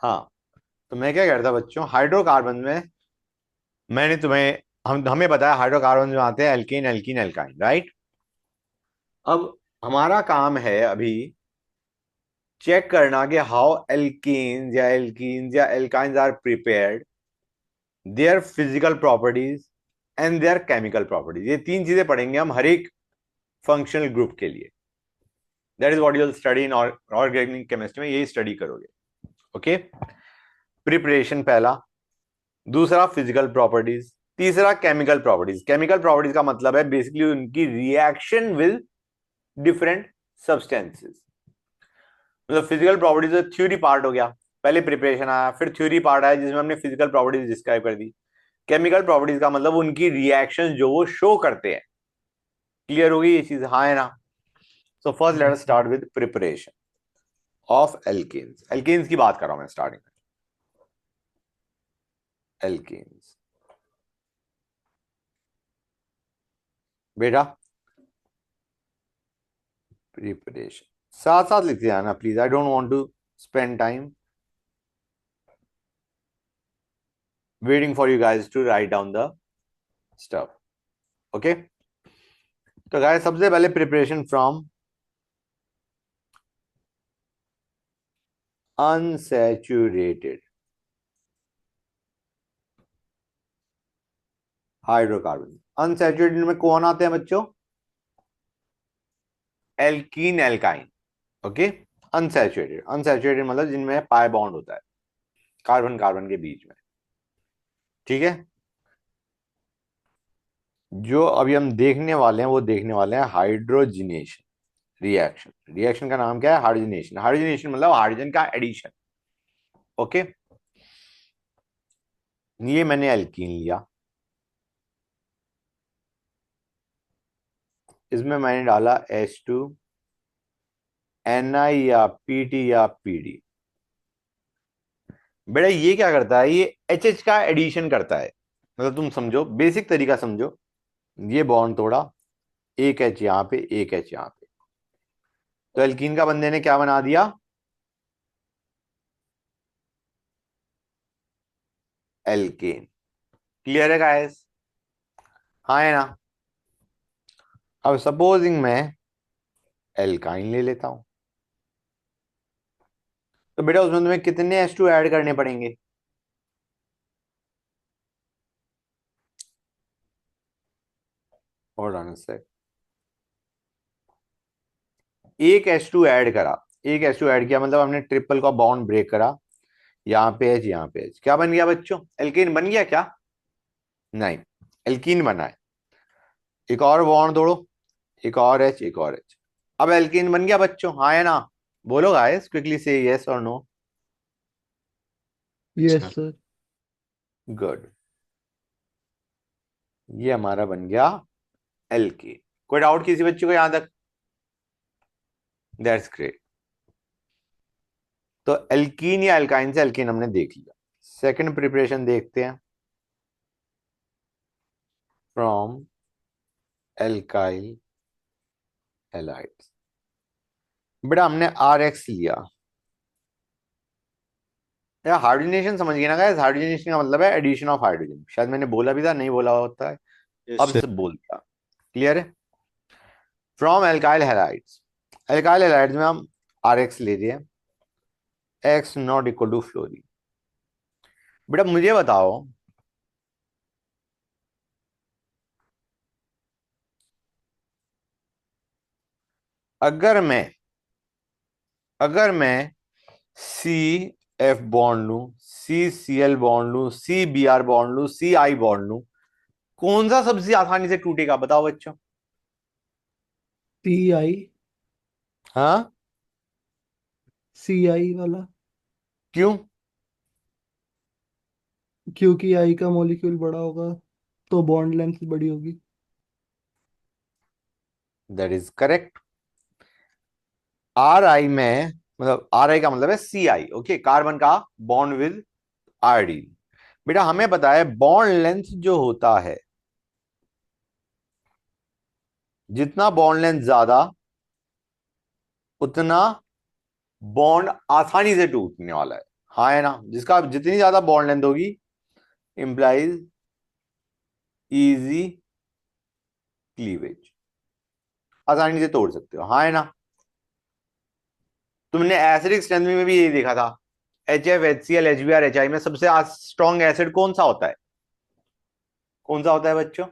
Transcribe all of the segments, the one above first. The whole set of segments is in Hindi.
हाँ, तो मैं क्या करता बच्चों, हाइड्रोकार्बन में मैंने तुम्हें हमें बताया हाइड्रोकार्बन में आते हैं एल्कीन एल्कीन एल्काइन, राइट। अब हमारा काम है अभी चेक करना कि हाउ एल्कीन्स या alkynes are prepared, their physical properties and their chemical properties. ये तीन चीजें पढ़ेंगे हम हर एक फंक्शनल ग्रुप के लिए। That is what you will study in organic chemistry में, यही स्टडी करोगे। ओके, प्रिपरेशन पहला, दूसरा फिजिकल प्रॉपर्टीज, तीसरा केमिकल प्रॉपर्टीज। केमिकल प्रॉपर्टीज का मतलब है बेसिकली उनकी रिएक्शन विद डिफरेंट सब्सटेंसेस। मतलब फिजिकल प्रॉपर्टीज थ्योरी पार्ट हो गया, पहले प्रिपरेशन आया, फिर थ्योरी पार्ट आया जिसमें हमने फिजिकल प्रॉपर्टीज डिस्क्राइब कर दी। केमिकल प्रॉपर्टीज का मतलब उनकी रिएक्शन जो वो शो करते हैं। क्लियर होगी ये चीज, हाँ है ना। So first let us start with preparation of alkenes. Alkenes की बात कर रहा हूं मैं स्टार्टिंग में। एल्केन्स बेटा, प्रिपरेशन साथ साथ लिखते जाना please, I don't want to spend time waiting for you guys to write down the stuff. Okay, तो गाइस सबसे पहले preparation from unsaturated hydrocarbon. Unsaturated में कौन आते हैं बच्चों? Alkene alkyne. Okay, unsaturated, unsaturated मतलब जिनमें पाई बॉन्ड होता है कार्बन कार्बन के बीच में। ठीक है, जो अभी हम देखने वाले हैं वो देखने वाले हैं हाइड्रोजिनेशन रिएक्शन। रिएक्शन का नाम क्या है? हाइड्रोजिनेशन। हाइड्रोजिनेशन मतलब हाइड्रोजन का एडिशन। ओके, ये मैंने एल्कीन लिया, इसमें मैंने डाला H2 Ni या Pt या Pd। बेटा ये क्या करता है? ये HH का एडिशन करता है। मतलब तुम समझो, बेसिक तरीका समझो, ये बॉन्ड तोड़ा, एक H यहां पे, एक H यहां पे, तो एल्कीन का बंदे ने क्या बना दिया? एल्केन। क्लियर है गाइस? हाँ है ना। अब सपोजिंग मैं एल्काइन ले लेता हूं, तो बेटा उसमें तुम्हें कितने H2 ऐड करने पड़ेंगे? होल्ड ऑन अ सेक। एक H2 ऐड करा, एक H2 ऐड किया मतलब हमने ट्रिपल का बॉन्ड ब्रेक करा। यहाँ पे H, यहाँ पे H, क्या बन गया बच्चों? एल्केन बन गया क्या? नहीं, एल्कीन बना है। एक और बॉन्ड तोड़ो, एक और H, एक और H, अब एल्कीन बन गया बच्चों, हाँ है ना। बोलो गाइस, क्विकली से यस और नो। Yes sir. गुड, ये हमारा बन गया एल्कीन। कोई डाउट किसी बच्चे को यहां तक? That's great. तो एल्कीन या एल्काइन से एल्कीन हमने देख लिया। सेकंड प्रिपरेशन देखते हैं, फ्रॉम एल्काइल हैलाइड्स। बेटा हमने RX लिया। यार हाइड्रोजनेशन समझ गए ना गाइस? हाइड्रोजनेशन का मतलब है एडिशन ऑफ हाइड्रोजन। शायद मैंने बोला भी था, नहीं बोला होता है, यस अब सर। से बोल दिया। क्लियर है? From alkyl halides. Alkyl halides में हम RX ले रहे हैं, X not equal to fluorine. बेटा मुझे बताओ, अगर मैं अगर मैं CF बॉन्ड लू, CCl बॉन्ड लू, CBr बॉन्ड लू, CI बॉन्ड लू, कौन सा सबसे आसानी से टूटेगा बताओ बच्चों? CI। हाँ, CI वाला। क्यों? क्योंकि आई का मॉलिक्यूल बड़ा होगा तो बॉन्ड लेंथ बड़ी होगी। That is correct. RI में मतलब RI का मतलब है CI, ओके, कार्बन का बॉन्ड विद आयोडीन। बेटा हमें पता है बॉन्ड लेंथ जो होता है, जितना बॉन्ड लेंथ ज्यादा उतना बॉन्ड आसानी से टूटने वाला है। हाँ है ना, जिसका जितनी ज्यादा बॉन्ड लेंथ होगी इंप्लाइज इजी क्लीवेज, आसानी से तोड़ सकते हो, हाँ है ना। तुमने एसिडिक स्ट्रेंथ में भी यही देखा था, H F, H C L, H B R, H I में सबसे स्ट्रॉन्ग एसिड कौन सा होता है? कौन सा होता है बच्चों?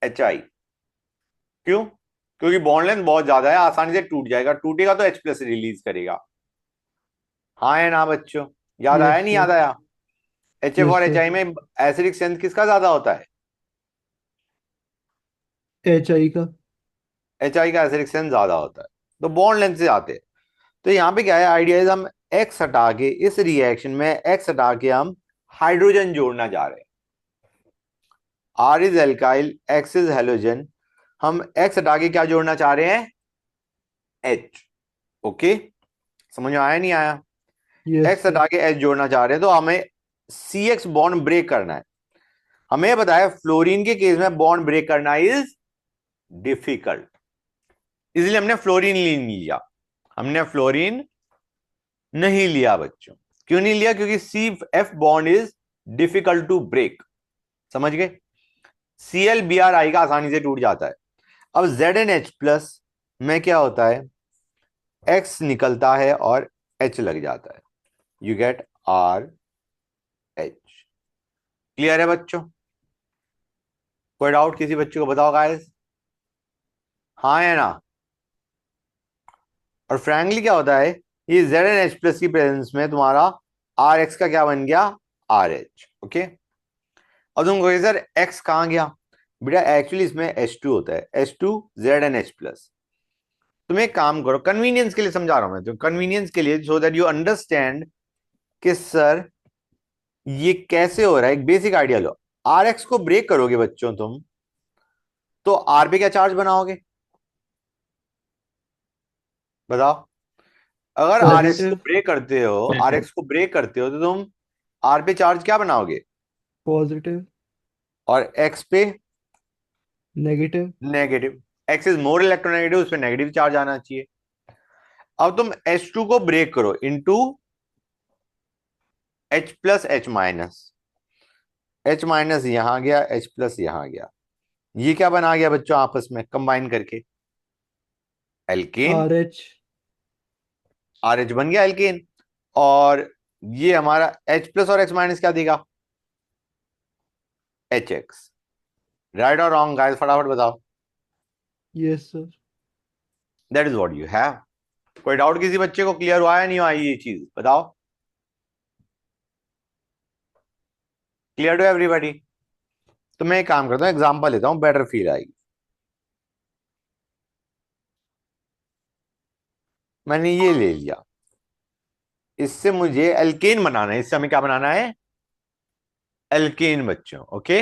H I. क्यों? क्योंकि बॉन्ड लेंथ बहुत ज्यादा है, आसानी से टूट जाएगा, टूटेगा तो H प्लस रिलीज करेगा, हाँ है ना बच्चों? याद आया यस नहीं सर। याद आया? एच एफ यस और एच सर। आई में एसिडिक स्ट्रेंथ किसका ज्यादा होता है? एच आई का। एच आई का एसिडिक स्ट्रेंथ ज्यादा होता है, तो बॉन्ड लेंथ से आते हैं। तो यहाँ पे क्या है आइडिया, हम एक्स हटा के इस रिएक्शन में एक्स हटा के हम हाइड्रोजन जोड़ना जा रहे हैं। R is alkyl, X is halogen, हम एक्स हटा के क्या जोड़ना चाह रहे हैं? एच। ओके, समझ में आया नहीं आया? Yes x sir. हटा के एच जोड़ना चाह रहे हैं, तो हमें सी एक्स बॉन्ड ब्रेक करना है। हमें बताया फ्लोरीन के केस में बॉन्ड ब्रेक करना इज डिफिकल्ट, इसलिए हमने फ्लोरीन नहीं लिया, हमने फ्लोरीन नहीं लिया बच्चों। क्यों नहीं लिया? क्योंकि C F bond is difficult to break, समझ गए? C L B R I का आसानी से टूट जाता है। अब जेड एन एच प्लस में क्या होता है, एक्स निकलता है और एच लग जाता है, you get R H. Clear है बच्चों? कोई डाउट किसी बच्चे को बताओ गाइस, हाँ है ना? और फ्रैंकली क्या होता है, ये जेड एन एच प्लस की प्रेजेंस में तुम्हारा आर एक्स का क्या बन गया? R H. ओके, अब तुम कहोगे सर एक्स कहाँ गया? बेटा एक्चुअली इसमें एच टू होता है, H two Z N H plus. तुम एक काम करो, कन्वीनियंस के लिए समझा रहा हूं मैं, तो कन्वीनियंस के लिए, सो दैट यू अंडरस्टैंड कि सर ये कैसे हो रहा है, एक बेसिक आइडिया लो। आर एक्स को ब्रेक करोगे बच्चों तुम, तो आर पे क्या चार्ज बनाओगे? बताओ। अगर आर एक्स को पॉजिटिव। ब्रेक करते हो, आर एक्स को ब्रेक करते हो, तो तुम आर पे चार्ज क्या बनाओगे? पॉजिटिव। और एक्स पे negative. Negative. X is more electronegative, उस पर नेगेटिव चार्ज आना चाहिए। अब तुम H2 को ब्रेक करो into H plus H minus, H minus यहां गया, H प्लस यहां गया, ये क्या बना गया बच्चों आपस में कंबाइन करके? Alkane. R H. R H बन गया एल्केन। और ये हमारा H प्लस और H माइनस क्या देगा? H X. राइट और रॉन्ग गाइस, फटाफट बताओ। Yes sir. That is what you have. कोई डाउट किसी बच्चे को क्लियर हुआ है नहीं हुआ ये चीज बताओ? Clear to everybody? तो मैं एक काम करता हूँ, एग्जांपल लेता हूँ, बेटर फील आएगी। मैंने ये ले लिया, इससे मुझे एल्केन बनाना है, इससे हमें क्या बनाना है? एल्केन बच्चों। ओके,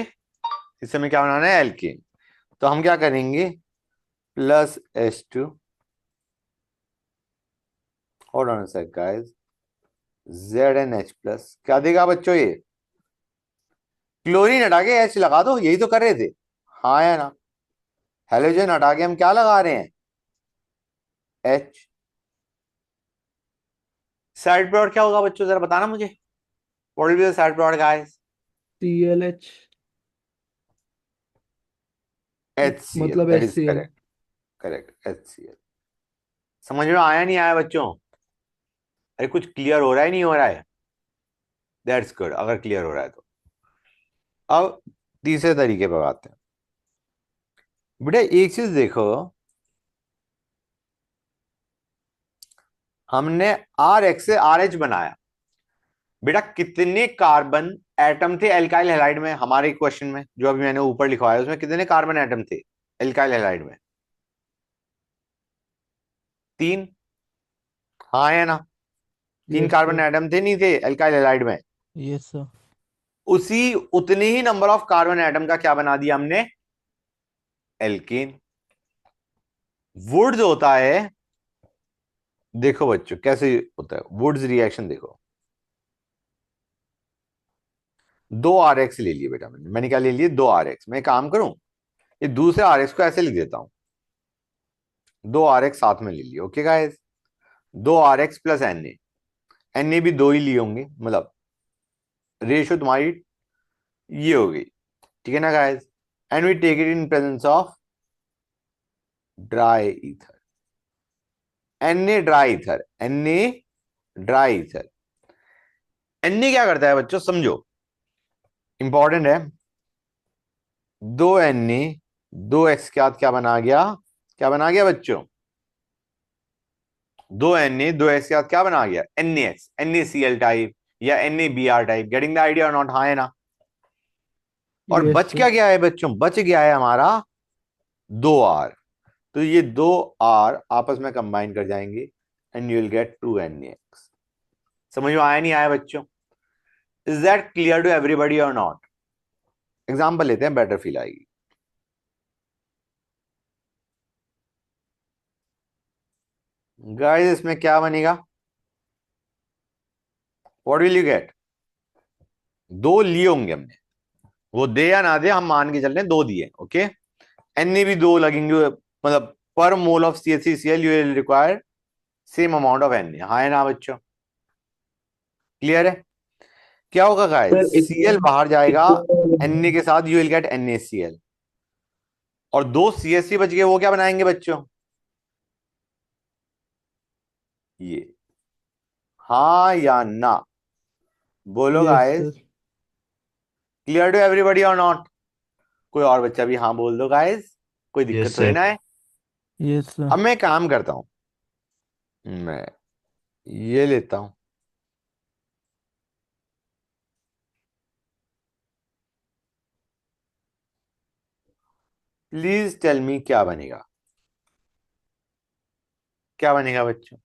इससे हमें क्या बनाना है? एल्केन। तो हम क्या करेंगे, plus H2, hold on a sec guys, ZnH plus क्या देगा बच्चों ये? क्लोरीन हटा के H लगा दो, यही तो कर रहे थे, हाँ है ना? हेलोजन हटा के हम क्या लगा रहे हैं? H। साइड प्रोडक्ट क्या होगा बच्चों, जरा बताना मुझे, what will be the side product guys? C L H. HCl, मतलब that H is C L. Correct. Correct, HCl। समझ में आया नहीं आया बच्चों? अरे कुछ क्लियर हो रहा है नहीं हो रहा है? दैट्स गुड, अगर क्लियर हो रहा है तो। अब तीसरे तरीके पर आते हैं। बेटा एक चीज देखो, हमने आर एक्स से आर एच बनाया, बेटा कितने कार्बन एटम थे एल्काइल हैलाइड में? हमारे क्वेश्चन में जो अभी मैंने ऊपर लिखवाया उसमें कितने कार्बन एटम थे एल्काइल हैलाइड में? 3, हाँ है ना? 3 यस कार्बन सर। एटम थे नहीं थे एल्काइल हैलाइड में? Yes sir. उसी उतने ही नंबर ऑफ कार्बन एटम का क्या बना दिया हमने? एल्केन। वुड जो होता है, देखो बच्चों कैसे होता है वुड्स रिएक्शन, देखो 2 RX ले लिए बेटा, मैंने क्या ले लिए? 2 RX। मैं काम करूं, ये दूसरे RX को ऐसे लिख देता हूं, 2 RX साथ में ले लिया, okay guys? 2 RX plus Na, Na भी दो ही लिए होंगे, मतलब रेशियो तुम्हारी ये हो गई, ठीक है ना guys. And we take it in presence of dry ether, Na dry ether. Na क्या करता है बच्चों, समझो, इंपॉर्टेंट है। दो Na, दो एक्स के साथ क्या बना गया, क्या बना गया बच्चों, दो Na दो एक्स के साथ क्या बना गया, NaX, NaCl टाइप या NaBr type. Getting the idea or not, हाँ है ना। और यस बच सर। क्या गया है बच्चों, बच गया है हमारा दो आर। तो ये दो आर आपस में कंबाइन कर जाएंगे and you will gate 2NaX। समझ में आया नहीं आया बच्चों? Is that clear to everybody or not? Example लेते हैं, बेटर फील आएगी। गाइस इसमें क्या बनेगा, व्हाट विल यू गेट, दो लिए होंगे हमने, वो दे या ना दे, हम मान के चल रहे हैं दो दिए, ओके। Na भी दो लगेंगे, मतलब पर mole of CH3Cl you will require same amount of Na, हाँ है ना बच्चों, क्लियर है? क्या होगा गाइस, सर Cl इसमें बाहर जाएगा, इसमें Na के साथ यू विल गेट NaCl, और दो CH3 बच गए, वो क्या बनाएंगे बच्चों, ये, हाँ या ना, बोलो yes guys, sir. Clear to everybody or not? कोई और बच्चा भी हाँ बोल दो गाइस, कोई यस दिक्कत थोड़ी सर। ना है। Yes sir. अब मैं काम करता हूं, मैं ये लेता हूं, प्लीज टेल मी क्या बनेगा, क्या बनेगा बच्चों,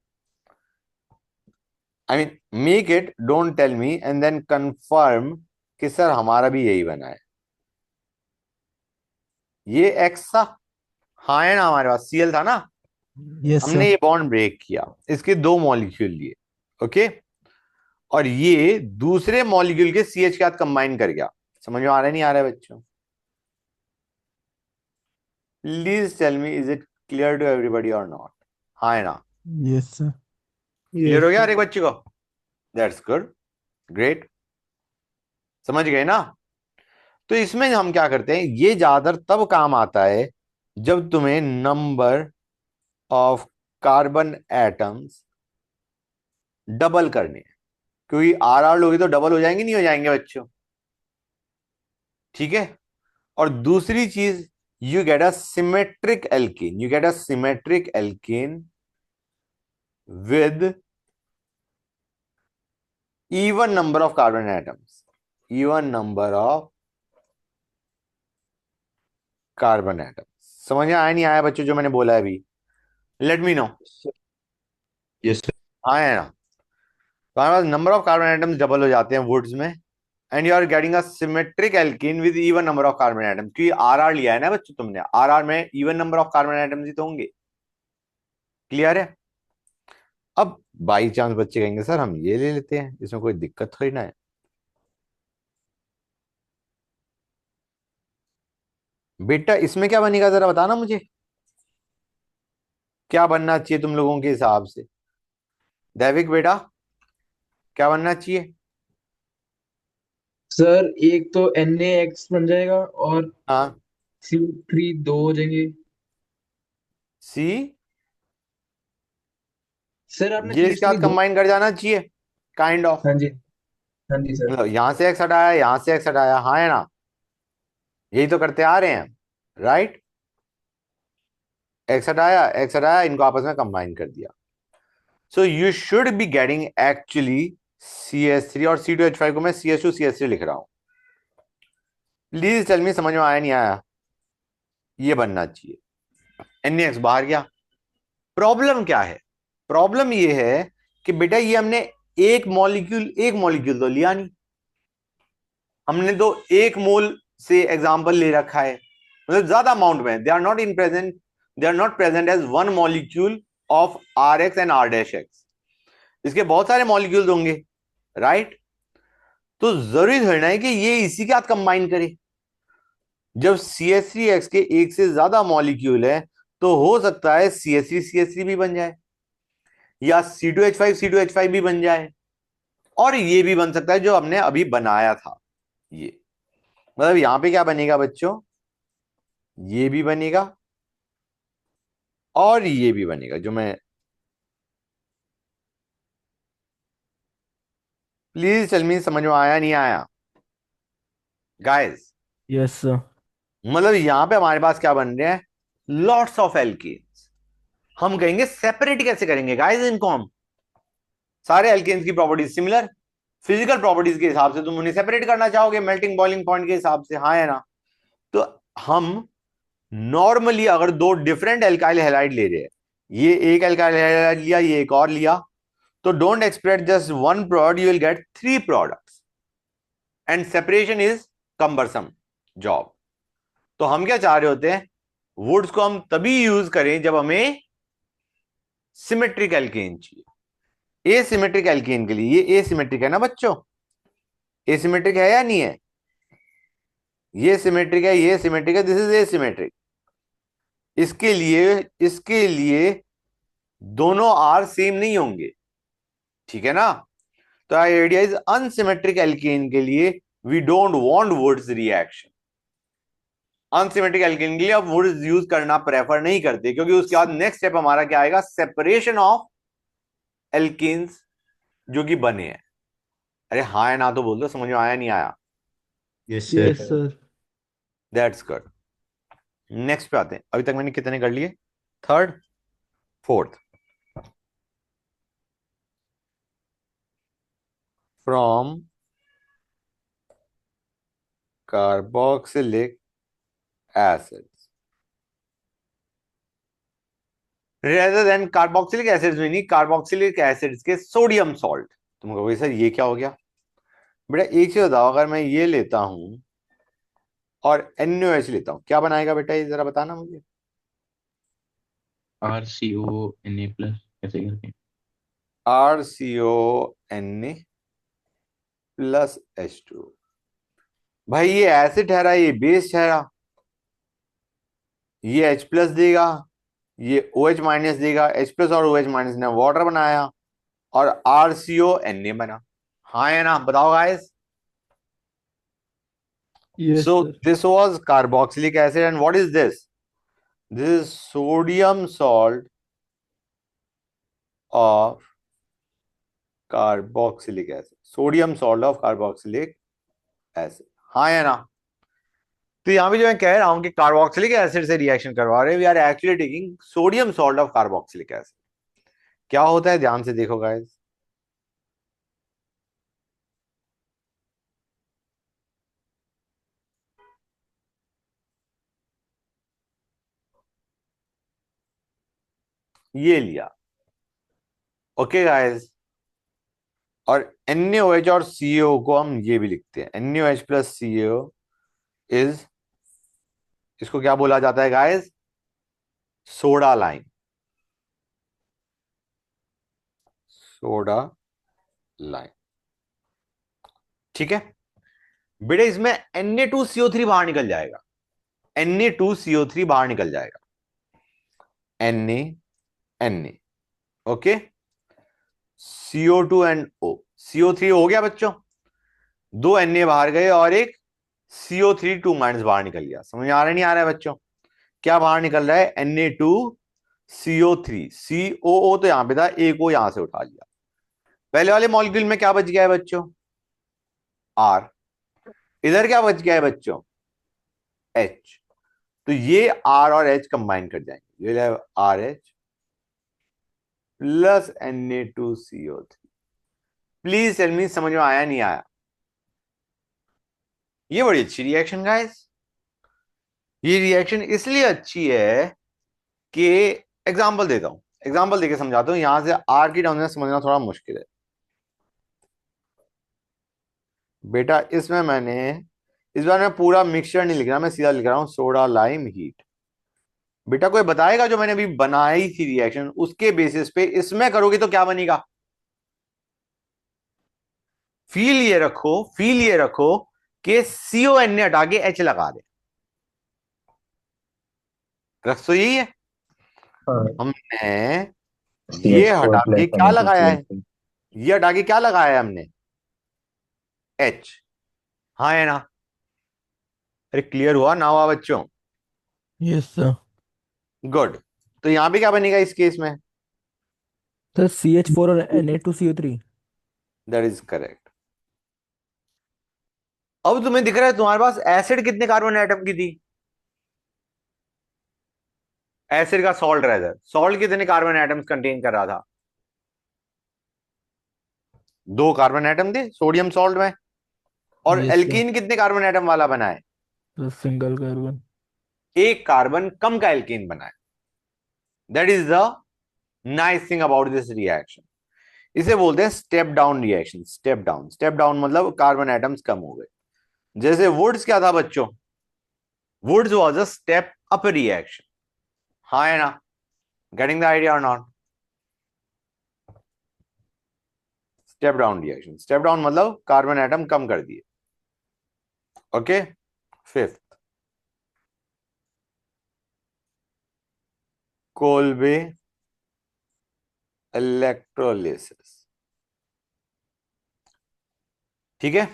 I mean make it, don't tell me and then confirm कि सर हमारा भी यही बना है, ये एक्स था, हाँ है ना, हमारे पास Cl था ना, यस हमने सर। ये बॉन्ड ब्रेक किया, इसके दो मॉलिक्यूल लिए, ओके, और ये दूसरे मॉलिक्यूल के CH के साथ कंबाइन कर गया। समझ में आ रहा है नहीं आ रहा है बच्चों? Please tell me is it clear to everybody or not, हाँ है ना, यस सर। क्लियर हो यस गया सर। हर एक बच्चे को? दैट्स गुड, ग्रेट, समझ गए ना। तो इसमें हम क्या करते हैं, ये ज्यादातर तब काम आता है जब तुम्हें number of carbon atoms double करने हैं, क्योंकि आर लोगे तो डबल हो जाएंगे नहीं हो जाएंगे बच्चों, ठीक है। और दूसरी चीज, you get a symmetric alkene, you get a symmetric alkene with even number of carbon atoms, even number of carbon atoms. समझ में आया नहीं आया बच्चों जो मैंने बोला है अभी? Let me know, yes sir. आया ना? तो हमारे पास number of carbon atoms double हो जाते हैं वुड्स में, and you are getting a symmetric alkene with even number of carbon atoms, क्योंकि आर लिया है ना बच्चों तुमने, आर में even number of carbon atoms ही तो होंगे, क्लियर है? अब बाई चांस बच्चे कहेंगे सर हम ये ले लेते हैं, इसमें कोई दिक्कत थोड़ी ना है। बेटा इसमें क्या बनेगा जरा बताना मुझे, क्या बनना चाहिए तुम लोगों के हिसाब से, दैविक बेटा क्या बनना चाहिए? सर एक तो NaX बन जाएगा और हाँ, CO3 दो हो जाएंगे। सी, सर आपने ये इसके CH3 साथ दो। कंबाइन कर जाना चाहिए, काइंड ऑफ, हाँ जी। हाँ जी सर। मतलब यहां से एक्स हटाया, यहां से एक्स हटाया, हाँ है ना, यही तो करते आ रहे हैं, राइट। एक्स हटाया, इनको आपस में कंबाइन कर दिया। So you should be getting actually CH3, और C2H5 को मैं CH2CH3 लिख रहा हूं। प्लीज टेल मी समझ में आया नहीं आया? ये बनना चाहिए, NaX बाहर गया। प्रॉब्लम क्या है, प्रॉब्लम ये है कि बेटा ये हमने एक मॉलिक्यूल तो लिया नहीं, हमने तो एक मोल से एग्जांपल ले रखा है, मतलब ज्यादा अमाउंट में, they are not in present, they are not present as one molecule of RX and R', इसके बहुत सारे मॉलिक्यूल्स होंगे, राइट। तो जरूरी थोड़ा है कि ये इसी के साथ कंबाइन करे, जब CH3X के एक से ज्यादा मॉलिक्यूल है तो हो सकता है CH3CH3 भी बन जाए, या C2H5 भी बन जाए, और ये भी बन सकता है जो हमने अभी बनाया था। ये मतलब यहां पे क्या बनेगा बच्चों, ये भी बनेगा और ये भी बनेगा। जो मैं, प्लीज टेल मी, समझ में आया नहीं आया गाइस? Yes sir. मतलब यहां पे हमारे पास क्या बन रहे हैं, लॉट्स ऑफ एल्केन्स। हम कहेंगे सेपरेट कैसे करेंगे गाइस इनको हम? सारे एल्केन्स की प्रॉपर्टीज सिमिलर, फिजिकल प्रॉपर्टीज के हिसाब से तुम उन्हें सेपरेट करना चाहोगे मेल्टिंग बॉइलिंग पॉइंट के हिसाब से, हाँ है ना? तो हम नॉर्मली अगर दो डिफरेंट एल्काइल हैलाइड ले रहे हैं, ये एक एल्काइल हैलाइड लिया, ये एक और लिया, तो don't expect just one product, you will get three products and separation is cumbersome job. तो हम क्या चाह रहे होते हैं, वुड्स को हम तभी यूज करें जब हमें सिमेट्रिक एल्केन चाहिए। एसिमेट्रिक एल्केन के लिए, ये एसिमेट्रिक है ना बच्चों, एसिमेट्रिक है या नहीं है? ये सिमेट्रिक है, ये सिमेट्रिक है, दिस इज एसिमेट्रिक। इसके लिए दोनों आर सेम नहीं होंगे, ठीक है ना? तो आइडिया इज अनसिमेट्रिक एल्केन के लिए we don't want Wurtz reaction. Unsymmetric alkane के लिए अब वुड्स यूज करना प्रेफर नहीं करते, क्योंकि उसके बाद नेक्स्ट स्टेप हमारा क्या आएगा, सेपरेशन ऑफ एल्केन्स जो कि बने हैं। अरे हाँ है ना तो बोल दो, समझ में आया नहीं आया? Yes yes sir. Sir. That's good. Next पे आते हैं। अभी तक मैंने कितने कर लिए, third, fourth. From carboxylic acids rather than, carboxylic acids में नहीं, कार्बोक्सिलिक एसिड्स के सोडियम सॉल्ट। तुम कहोगे सर ये क्या हो गया? बेटा एक चीज बताओ, अगर मैं ये लेता हूं और NaOH लेता हूं, क्या बनाएगा बेटा, ये जरा बताना मुझे। RCONA+ कैसे करके? RCONA+H2। भाई ये एसिड ठहरा, ये बेस ठहरा, ये H+ देगा, ये OH- देगा, H+ और OH- ने वाटर बनाया और RCONA बना। हाँ है ना, बताओ guys? Yes So sir. this was carboxylic acid, and what is this? This is sodium salt of carboxylic acid. Sodium salt of carboxylic acid. हाँ है ना? तो यहां पे जो मैं कह रहा हूं कि कार्बोक्सिलिक एसिड से रिएक्शन करवा रहे हैं, we are actually taking sodium salt of carboxylic acid. क्या होता है ध्यान से देखो गाइस, ये लिया, ओके गाइस, और NaOH और CO को हम ये भी लिखते हैं, NaOH+CO इज, इसको क्या बोला जाता है guys, soda lime, soda lime, ठीक है बेटे? इसमें Na2CO3 बाहर निकल जाएगा, Na2CO3 बाहर निकल जाएगा, Na, okay, CO2 and O, CO3 हो गया बच्चों, दो Na बाहर गए और एक CO3 2- बाहर निकल गया। समझ में आ रहा है नहीं आ रहा है बच्चों? क्या बाहर निकल रहा है, Na2CO3, COO तो यहां पे था, एक को यहां से उठा लिया। पहले वाले मॉलिक्यूल में क्या बच गया है बच्चों, R। इधर क्या बच गया है बच्चों, H। तो ये R और H कंबाइन कर जाएंगे, ये RH plus Na2CO3। Please tell me, समझ में आया नहीं आया? ये बड़ी अच्छी रिएक्शन गाइस। ये रिएक्शन इसलिए अच्छी है कि, एग्जांपल देता हूं, एग्जांपल देके समझाता हूं। यहां से आर की टर्म में समझना थोड़ा मुश्किल है बेटा। इसमें मैंने, इस बार मैं पूरा मिक्सचर नहीं लिख रहा, मैं सीधा लिख रहा हूं सोडा लाइम हीट। बेटा कोई बताएगा जो मैंने अभी बनाई थी रिएक्शन, उसके बेसिस पे इसमें करोगे तो क्या बनेगा? फील ये रखो कि CON ने हटा के H लगा दे, रख तो यही है। हाँ, हमने ये CH4 हटा के प्लस क्या लगाया है, Na2CO3। ये हटा के क्या लगाया है हमने, H। हाँ है ना? अरे क्लियर हुआ ना हुआ बच्चों? Yes sir. गुड। तो यहां पे क्या बनेगा इस केस में? सर CH4 और Na2CO3। That is correct. अब तुम्हें दिख रहा है तुम्हारे पास एसिड कितने कार्बन एटम की थी? एसिड का सॉल्ट रेजर, सॉल्ट कितने कार्बन एटम्स कंटेन कर रहा था? 2 कार्बन एटम थे सोडियम सॉल्ट में। और यस सर। एल्कीन कितने कार्बन एटम वाला बना है? Sir single carbon. 1 कार्बन कम का एल्कीन बना है। That is the nice thing about this reaction. इसे बोलते हैं step down reaction. Step down, step down मतलब कार्बन एटम्स कम हो गए। जैसे वुड्स क्या था बच्चों? Wurtz was a step up reaction. हाँ है ना? Getting the idea or not? Step down reaction, step down मतलब कार्बन एटम कम कर दिए। ओके। Fifth, Kolbe electrolysis. ठीक है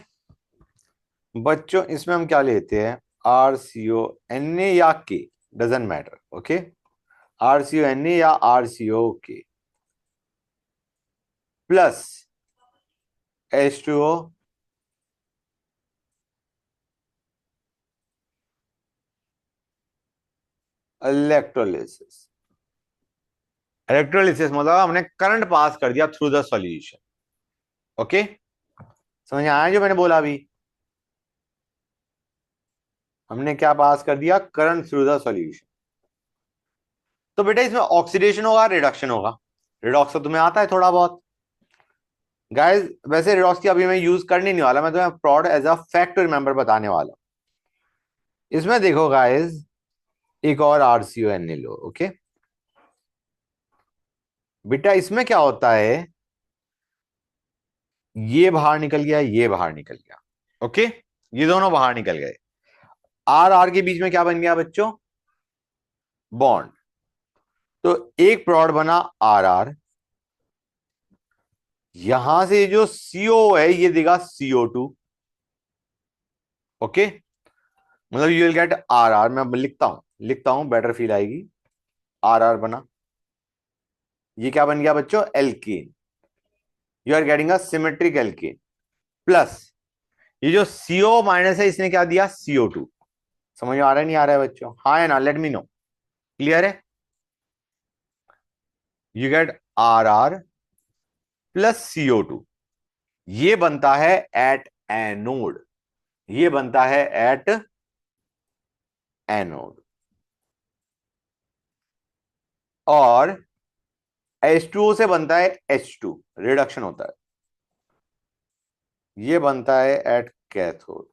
बच्चों, इसमें हम क्या लेते हैं? RCONA या के, डजेंट मैटर। ओके, RCONA या RCOK plus H2O electrolysis. Electrolysis मतलब हमने करंट पास कर दिया थ्रू द सॉल्यूशन। ओके, समझ आया जो मैंने बोला अभी? हमने क्या पास कर दिया? Current through the solution. तो बेटा इसमें ऑक्सीडेशन होगा, रिडक्शन होगा। रिडॉक्स तो तुम्हें आता है थोड़ा बहुत गाइस। वैसे रिडॉक्स की अभी मैं यूज करने नहीं वाला, मैं तुम्हें prod as a fact to remember बताने वाला। इसमें देखो गाइस, एक और RCONA लो। ओके बेटा, इसमें क्या होता है? ये बाहर निकल गया, ये बाहर निकल गया। ओके, ये दोनों बाहर निकल गए। आर आर के बीच में क्या बन गया बच्चों? बॉन्ड। तो एक प्रोड बना आर आर। यहां से जो CO है ये देगा CO2। ओके, मतलब you will get R R. मैं लिखता हूं बेटर फील आएगी। आर आर बना, ये क्या बन गया बच्चों? Alkene. You are getting a symmetric alkene. Plus ये जो CO माइनस है इसने क्या दिया? CO2। समझ में आ रहा है नहीं आ रहा है बच्चों? हाँ है ना? Let me know. क्लियर है? You get R R plus CO2। ये बनता है एट एनोड। ये बनता है एट एनोड। और H2O से बनता है H2, रिडक्शन होता है। ये बनता है at cathode.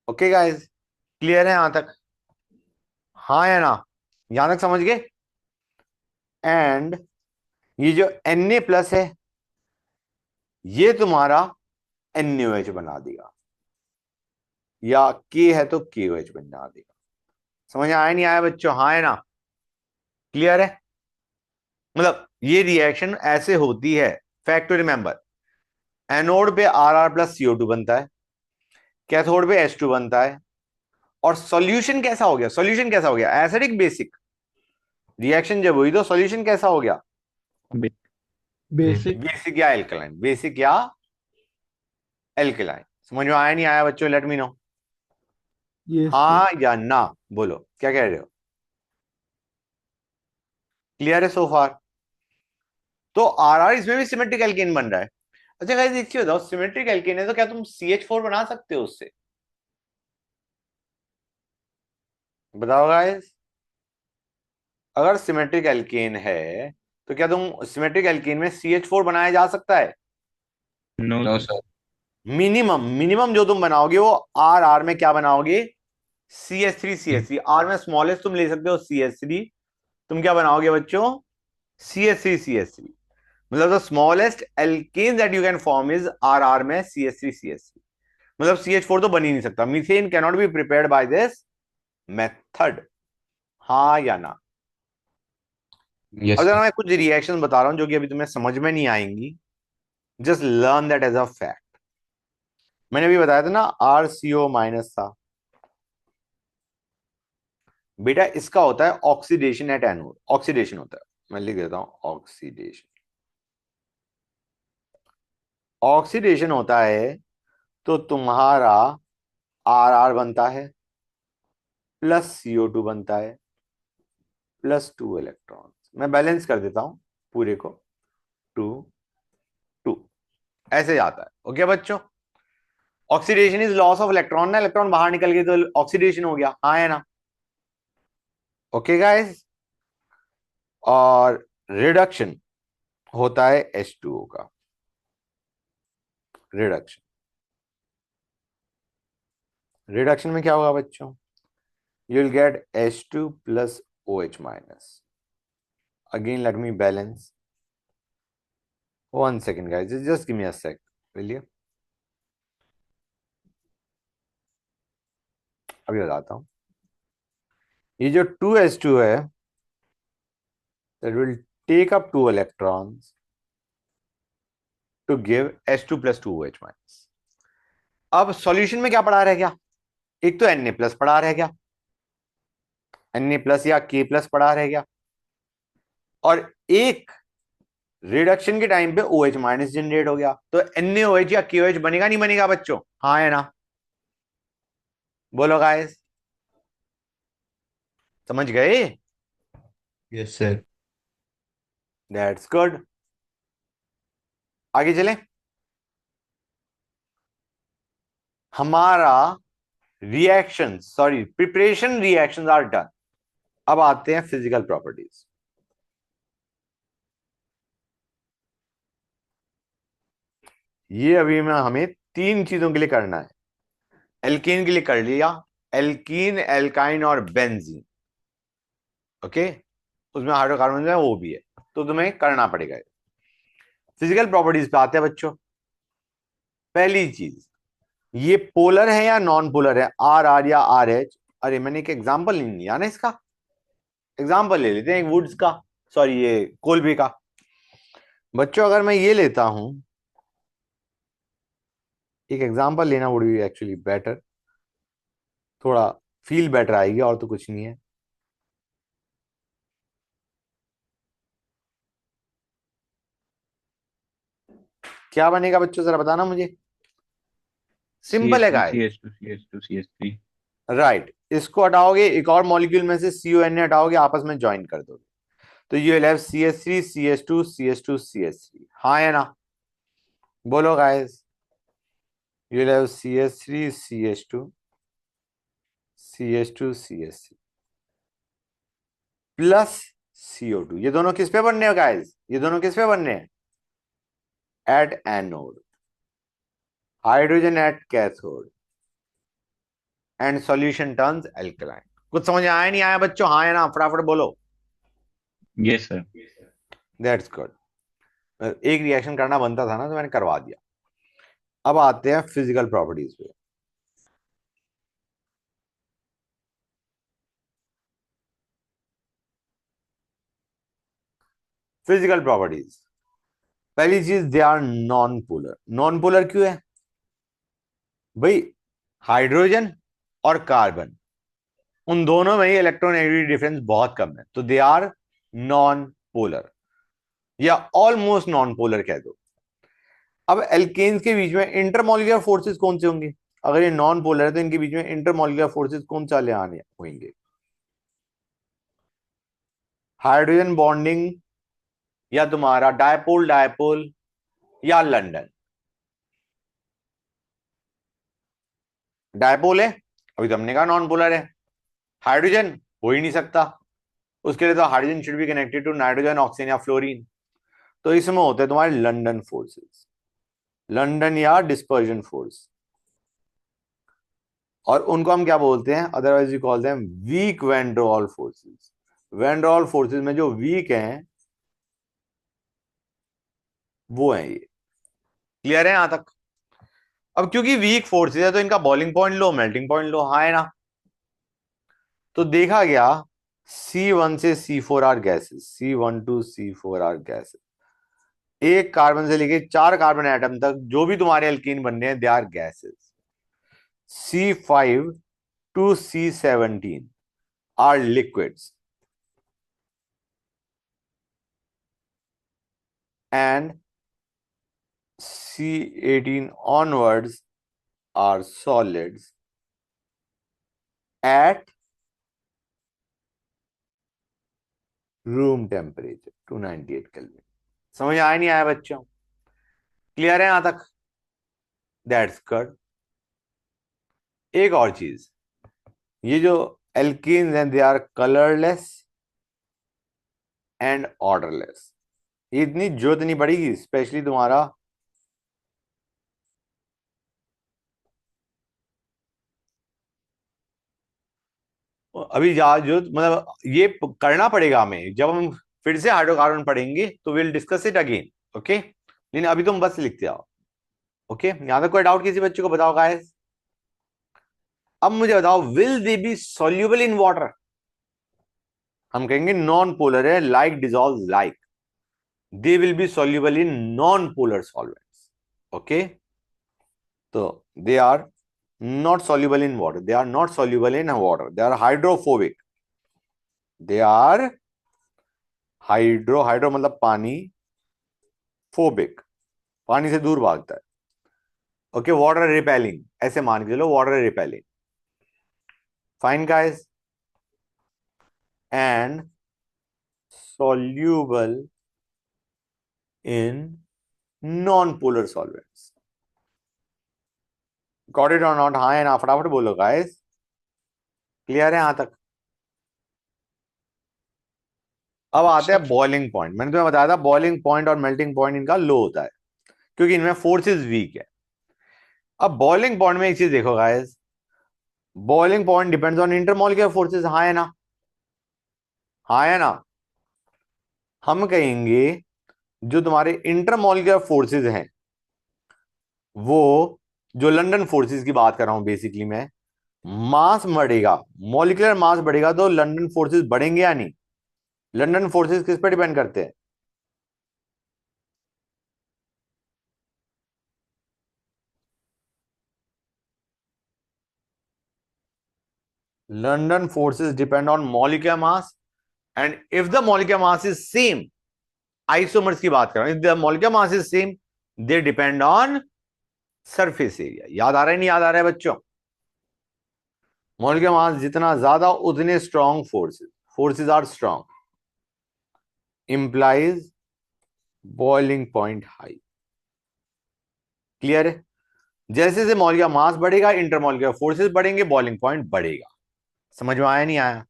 Okay guys, clear है यहां तक? हाँ या ना? यहां तक समझ गए? एंड ये जो Na प्लस है ये तुम्हारा NaOH बना देगा, या K है तो KOH बना देगा। समझ में आया नहीं आया बच्चों? हाँ है ना? क्लियर है? मतलब ये रिएक्शन ऐसे होती है। फैक्ट टू रिमेंबर, एनोड पे आर आर प्लस CO2 बनता है, कैथोड पे H2 बनता है। और सॉल्यूशन कैसा हो गया? सॉल्यूशन कैसा हो गया? Acidic basic. रिएक्शन जब हुई तो सॉल्यूशन कैसा हो गया? बेसिक। बेसिक या एल्कलाइन? बेसिक या एल्कलाइन। समझ में आया नहीं आया बच्चों? Late me know. Yes sir. हाँ या ना? बोलो क्या कह रहे हो? क्लियर है सो फार? तो आर आर इसमें भी सिमेट्रिक एल्केन बन रहा है। अच्छा गाइस एक चीज बताओ, सिमेट्रिक एल्केन है तो क्या तुम CH4 बना सकते हो उससे? बताओ गाइस, अगर सिमेट्रिक एल्केन है तो क्या तुम सिमेट्रिक एल्केन में CH4 बनाया जा सकता है? No no sir. Sir. Minimum minimum जो तुम बनाओगे वो आर आर में क्या बनाओगे? CH3 आर में स्मॉलेस्ट तुम ले सकते हो CH3। तुम क्या बनाओगे बच्चों? CH3 मतलब the smallest alkane that you can form is R R में CH3 मतलब CH4 तो बन ही नहीं सकता। Methane cannot be prepared by this method. हाँ या ना? यस अगर सर। मैं कुछ रिएक्शन बता रहा हूं जो कि अभी तुम्हें समझ में नहीं आएंगी, just learn that as a fact. मैंने अभी बताया था ना RCO माइनस था बेटा, इसका होता है ऑक्सीडेशन एट एनोड, ऑक्सीडेशन होता है, मैं लिख देता हूं ऑक्सीडेशन। ऑक्सीडेशन होता है तो तुम्हारा RR बनता है प्लस CO2 बनता है प्लस 2 इलेक्ट्रॉन। मैं बैलेंस कर देता हूं पूरे को, 2 2 ऐसे जाता है। ओके बच्चों, oxidation is loss of electron ना, इलेक्ट्रॉन बाहर निकल गए तो ऑक्सीडेशन हो गया, हाँ है ना। ओके गाइस, और रिडक्शन होता है H2O का, रिडक्शन। रिडक्शन में क्या होगा बच्चों, you will gate H2 plus OH minus. Again let me balance, 1 second guys, just give me a sec, will you? अभी बताता हूं। ये जो 2H2 है, that will take up 2 electrons to give H2 plus 2OH minus। अब सॉल्यूशन में क्या पड़ा रह गया, एक तो Na प्लस पड़ा रह गया, Na प्लस या K प्लस पड़ा रह गया, और एक रिडक्शन के टाइम पे OH माइनस जनरेट हो गया, तो NaOH या KOH बनेगा नहीं बनेगा बच्चों, हाँ है ना, बोलो गाइस, समझ गए? Yes sir. That's good. आगे चलें। हमारा reaction, sorry preparation reactions are done. अब आते हैं फिजिकल प्रॉपर्टीज। ये अभी में हमें 3 चीजों के लिए करना है। एल्कीन के लिए कर लिया, एल्कीन, एल्काइन और बेंजीन। ओके, उसमें हाइड्रोकार्बन है वो भी है, तो तुम्हें करना पड़ेगा। फिजिकल प्रॉपर्टीज पे आते हैं बच्चों। पहली चीज, ये पोलर है या नॉन पोलर है, RR या RH। अरे मैंने एक एग्जांपल नहीं लिया ना इसका, एग्जांपल ले लेते हैं एक वुड्स का, सॉरी ये कोलबी का। बच्चों अगर मैं ये लेता हूं, एक एग्जांपल लेना वुड बी एक्चुअली बेटर, थोड़ा फील बेटर आएगी, और तो कुछ नहीं है। क्या बनेगा बच्चों जरा बताना मुझे, सी सिंपल एच है three guys. C H two C H two C H three right, इसको हटाओगे, एक और मॉलिक्यूल में से CONA हटाओगे, आपस में ज्वाइन कर दोगे, तो you will have CH3 CH2 CH2 CH3, हाँ है ना, बोलो guys. You will have CH3 CH2 CH2 CH3 plus CO2। ये दोनों किस पे बनने हैं गाइस, ये दोनों किस पे बनने हैं, at anode, hydrogen at cathode, and solution turns alkaline. कुछ समझ आया नहीं आया बच्चों, हाँ है ना, फटाफट बोलो। Yes sir. That's good. एक रिएक्शन करना बनता था ना, तो मैंने करवा दिया। अब आते हैं फिजिकल प्रॉपर्टीज पे। फिजिकल प्रॉपर्टीज, पहली चीज, they are non polar. Non polar क्यों है भाई, हाइड्रोजन और कार्बन, उन दोनों में ही इलेक्ट्रोनेगेटिव डिफरेंस बहुत कम है, तो दे आर नॉन पोलर, या ऑलमोस्ट नॉन पोलर कह दो। अब एल्केन्स के बीच में इंटरमॉलिक्यूलर फोर्सेस कौन से होंगे, अगर ये नॉन पोलर है तो इनके बीच में इंटरमॉलिक्यूलर फोर्सेस कौन चले आने होंगे, हाइड्रोजन बॉन्डिंग, या तुम्हारा डायपोल डायपोल, या लंदन। डायपोल है, अभी तो हमने कहा नॉन पोलर है। हाइड्रोजन हो ही नहीं सकता, उसके लिए तो hydrogen should be connected to nitrogen, oxygen या फ्लोरीन, तो इसमें होते हैं तुम्हारे लंदन फोर्सेस, लंदन या डिस्पर्जन फोर्स, और उनको हम क्या बोलते हैं, otherwise we call them weak van der Waals forces. Van der Waals forces में जो वीक हैं वो है ये, क्लियर है यहां तक। अब क्योंकि वीक फोर्सेस है तो इनका boiling point low, melting point low, हाँ है ना। तो देखा गया C1 से C4 are gases, C1 to C4 are gases, एक कार्बन से लेके 4 कार्बन एटम तक जो भी तुम्हारे एल्कीन बनने हैं, they are gases. C5 to C17 are liquids, and C18 onwards are solids at room temperature 298 kelvin. समझ आया नहीं आया बच्चों? क्लियर है यहां तक? That's good. एक और चीज, ये जो एल्कीन्स हैं, they are colourless and odourless. ये इतनी जरूरत नहीं पड़ेगी, स्पेशली तुम्हारा अभी जो मतलब ये करना पड़ेगा हमें जब हम फिर से हाइड्रोकार्बन पढ़ेंगे, तो will discuss it again. Okay, लेकिन अभी तुम बस लिखते आओ. ओके, यहां तक कोई डाउट किसी बच्चे को? बताओ गाइस. अब मुझे बताओ, will they be soluble in water? हम कहेंगे नॉन पोलर है, like dissolve like. They will be soluble in non polar solvents. Okay, तो they are not soluble in water. They are not soluble in water. They are hydrophobic. They are hydro मतलब पानी, phobic पानी से दूर भागता है. ओके, वाटर रिपेलिंग, ऐसे मान के चलो, water repelling. Fine guys. And soluble in non-polar solvents. Got it or not? हाँ या ना, फटाफट बोलो गाइस. क्लियर है यहां तक? अब आते हैं बॉइलिंग पॉइंट. मैंने तुम्हें बताया था बॉइलिंग पॉइंट और मेल्टिंग पॉइंट इनका लो होता है, क्योंकि इनमें फोर्सेस वीक है. अब बॉइलिंग पॉइंट में एक चीज देखो guys, boiling point depends on intermolecular forces. हाँ है ना? हाँ है ना? हम कहेंगे जो तुम्हारे इंटरमॉलिक्यूलर फोर्सेस हैं, वो जो लंदन फोर्सेस की बात कर रहा हूं बेसिकली मैं, मास बढ़ेगा, मॉलिक्यूलर मास बढ़ेगा, तो लंदन फोर्सेस बढ़ेंगे या नहीं? लंदन फोर्सेस किस पे डिपेंड करते हैं? London forces depend on molecular mass, and if the molecular mass is same, isomers की बात कर रहा हूं, if the molecular mass is same, they depend on surface area. याद आ रहा है नहीं याद आ रहा है बच्चों? molecular mass जितना ज्यादा उतने strong forces are strong, implies boiling point high. Clear है? जैसे जैसे molecular mass बढ़ेगा, intermolecular forces बढ़ेंगे, boiling point बढ़ेगा. समझ में आया नहीं आया?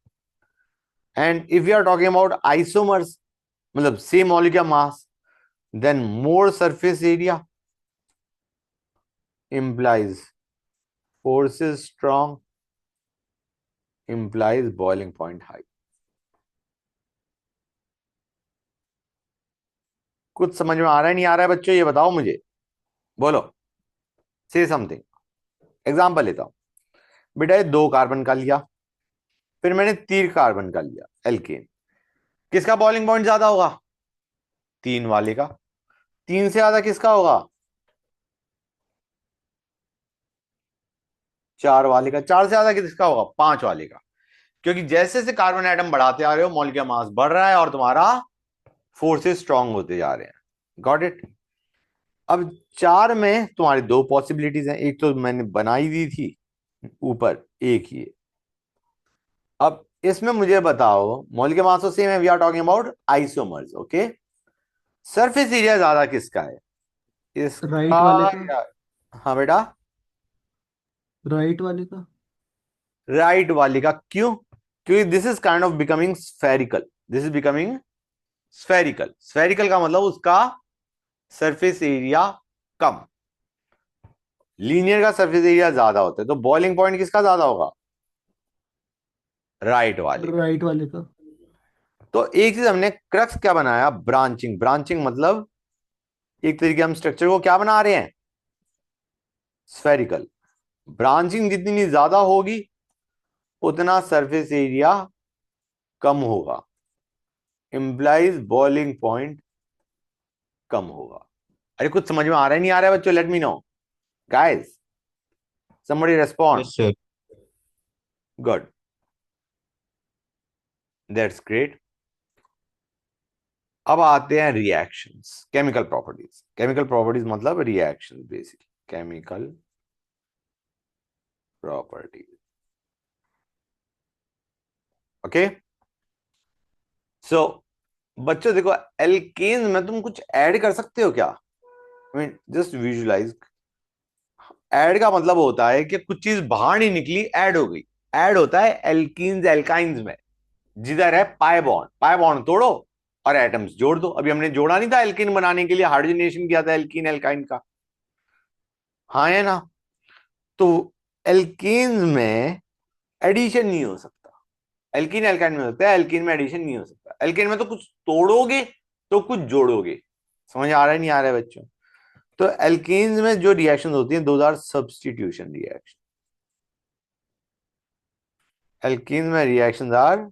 And if we are talking about isomers, मतलब same molecular mass, then more surface area implies forces strong, implies boiling point high. कुछ समझ में आ रहा है नहीं आ रहा है बच्चों? ये बताओ मुझे, बोलो, से समथिंग. एग्जाम्पल लेता हूं. बेटा ये 2 कार्बन का लिया, फिर मैंने 3 कार्बन का लिया एल्केन. किसका बॉइलिंग पॉइंट ज्यादा होगा? 3 वाले का. 3 से ज्यादा किसका होगा? 4 वाले का. 4 से ज्यादा किसका होगा? 5 वाले का. क्योंकि जैसे जैसे कार्बन एटम बढ़ाते आ रहे हो, मॉलिक्यूलर मास बढ़ रहा है और तुम्हारा फोर्सेस स्ट्रांग होते जा रहे हैं. Got it? अब 4 में तुम्हारी 2 पॉसिबिलिटीज हैं. एक तो मैंने बनाई दी थी ऊपर, एक ही है. अब इसमें मुझे बताओ, मॉलिक्यूलर मास तो सेम है, we are talking about isomers. Okay, surface area ज्यादा किसका है? राइट वाले इसका का. हाँ बेटा, राइट वाले का. राइट वाले का. क्यों? क्योंकि this is kind of becoming spherical. This is becoming spherical. Spherical का मतलब उसका सरफेस एरिया कम, लीनियर का सरफेस एरिया ज्यादा होता है. तो बॉइलिंग पॉइंट किसका ज्यादा होगा? राइट वाले. राइट वाले का. तो एक चीज हमने क्रक्स क्या बनाया? ब्रांचिंग. ब्रांचिंग मतलब एक तरीके हम स्ट्रक्चर को क्या बना रहे हैं? स्फेरिकल. ब्रांचिंग जितनी ज्यादा होगी, उतना सरफेस एरिया कम होगा, इंप्लाइज बॉइलिंग पॉइंट कम होगा। अरे कुछ समझ में आ रहा है नहीं आ रहा है बच्चों? Late me no guys, somebody respond. Yes, sir. Good, that's great. अब आते हैं reactions, chemical properties. Chemical properties मतलब reaction, basically chemical properties. Okay, so बच्चों देखो, एल्केन्स में तुम कुछ ऐड कर सकते हो क्या? I mean just visualise. Add का मतलब होता है कि कुछ चीज बाहर नहीं निकली, ऐड हो गई। ऐड होता है एल्कीन्स एल्काइंस में, जिधर है पाई बॉन्ड। पाई बॉन्ड तोड़ो और एटम्स जोड़ दो। अभी हमने जोड़ा नहीं था एल्कीन बनाने के लिए, हाइड्रोजनेशन किया था एल्कीन एल्काइन का, हाँ है ना? तो एल्कीन्स में एडिशन नहीं हो सकता, एल्कीन एल्काइन में होता है, एल्कीन में एडिशन नहीं हो सकता। एल्कीन में तो कुछ तोड़ोगे तो कुछ जोड़ोगे। समझ आ रहा है नहीं आ रहा है बच्चों? तो एल्कीन्स में जो रिएक्शन होती है, those are substitution reaction. Alkenes में reactions are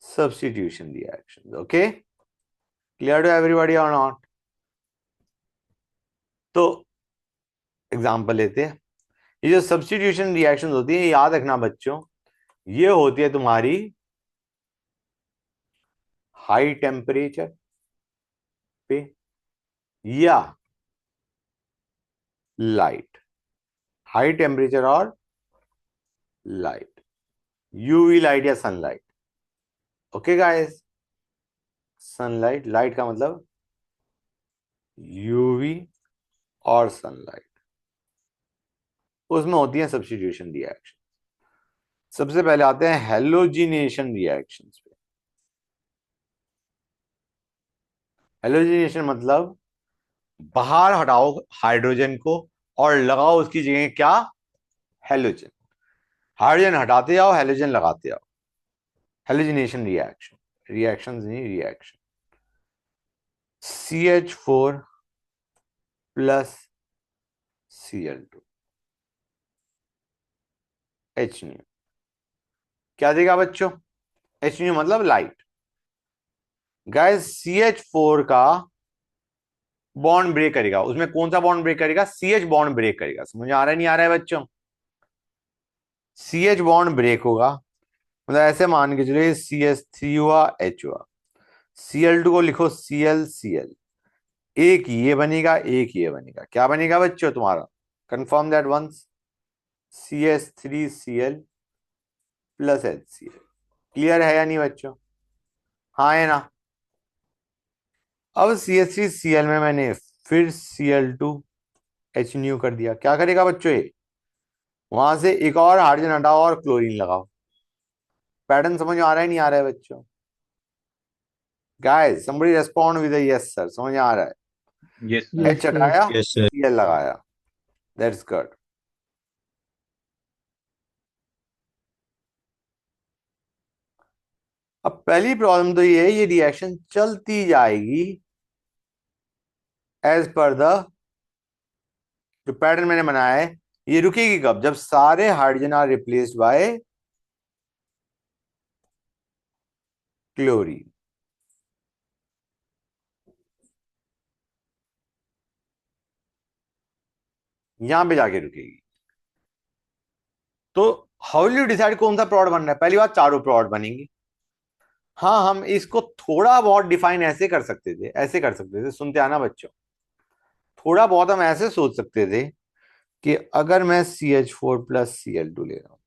substitution reactions. Okay, clear to everybody or not? तो एग्जांपल लेते हैं। ये जो सब्स्टिट्यूशन रिएक्शन होती है, याद रखना बच्चों, ये होती है तुम्हारी हाई टेम्परेचर पे या लाइट, हाई टेम्परेचर और लाइट, यूवी लाइट या sunlight. Okay guys, sunlight, light का मतलब यूवी और सनलाइट, उसमें होती है सब्स्टिट्यूशन रिएक्शन। सबसे पहले आते हैं हेलोजिनेशन रिएक्शंस पे। हेलोजिनेशन मतलब बाहर हटाओ हाइड्रोजन को और लगाओ उसकी जगह क्या? हेलोजन। हाइड्रोजन हटाते जाओ, हेलोजन लगाते जाओ। हेलोजिनेशन रिएक्शन, रिएक्शन नहीं reaction. CH4 plus Cl2 HNO क्या देगा बच्चों? HNO मतलब लाइट। गाइस CH4 का बॉन्ड ब्रेक करेगा, उसमें कौन सा बॉन्ड ब्रेक करेगा? CH बॉन्ड ब्रेक करेगा। समझ आ रहा है नहीं आ रहा है बच्चों? CH बॉन्ड ब्रेक होगा, मतलब ऐसे मान के चलिए CH3 हुआ, H हुआ, Cl2 को लिखो ClCl, एक ये बनेगा एक ये बनेगा। क्या बनेगा बच्चों तुम्हारा? Confirm that once, CH3Cl plus HCl। Clear है या नहीं बच्चों? हाँ है ना? अब CH3Cl में मैंने फिर Cl2 HNO कर दिया। क्या करेगा बच्चों ये? वहां से एक और हाइड्रोजन हटाओ और क्लोरीन लगाओ। पैटर्न समझ में आ रहा है नहीं आ रहा है बच्चों? Guys somebody respond with a yes sir। समझ में आ रहा है? Yes, sir. Yes H sir. हटाया, Yes, sir. Cl लगाया, दैट्स गुड। अब पहली प्रॉब्लम तो ये है, ये रिएक्शन चलती जाएगी एज पर द जो पैटर्न मैंने बनाया है। ये रुकेगी कब? जब सारे hydrogen are replaced by chlorine. यहां पे जाके रुकेगी। तो हाउ विल यू डिसाइड कौन सा प्रोडक्ट बनना है? पहली बात, चारों प्रोडक्ट बनेंगे। हाँ, हम इसको थोड़ा बहुत डिफाइन ऐसे कर सकते थे, ऐसे कर सकते थे, सुनते आना बच्चों। थोड़ा बहुत हम ऐसे सोच सकते थे कि अगर मैं CH4 प्लस Cl2 ले रहा हूं,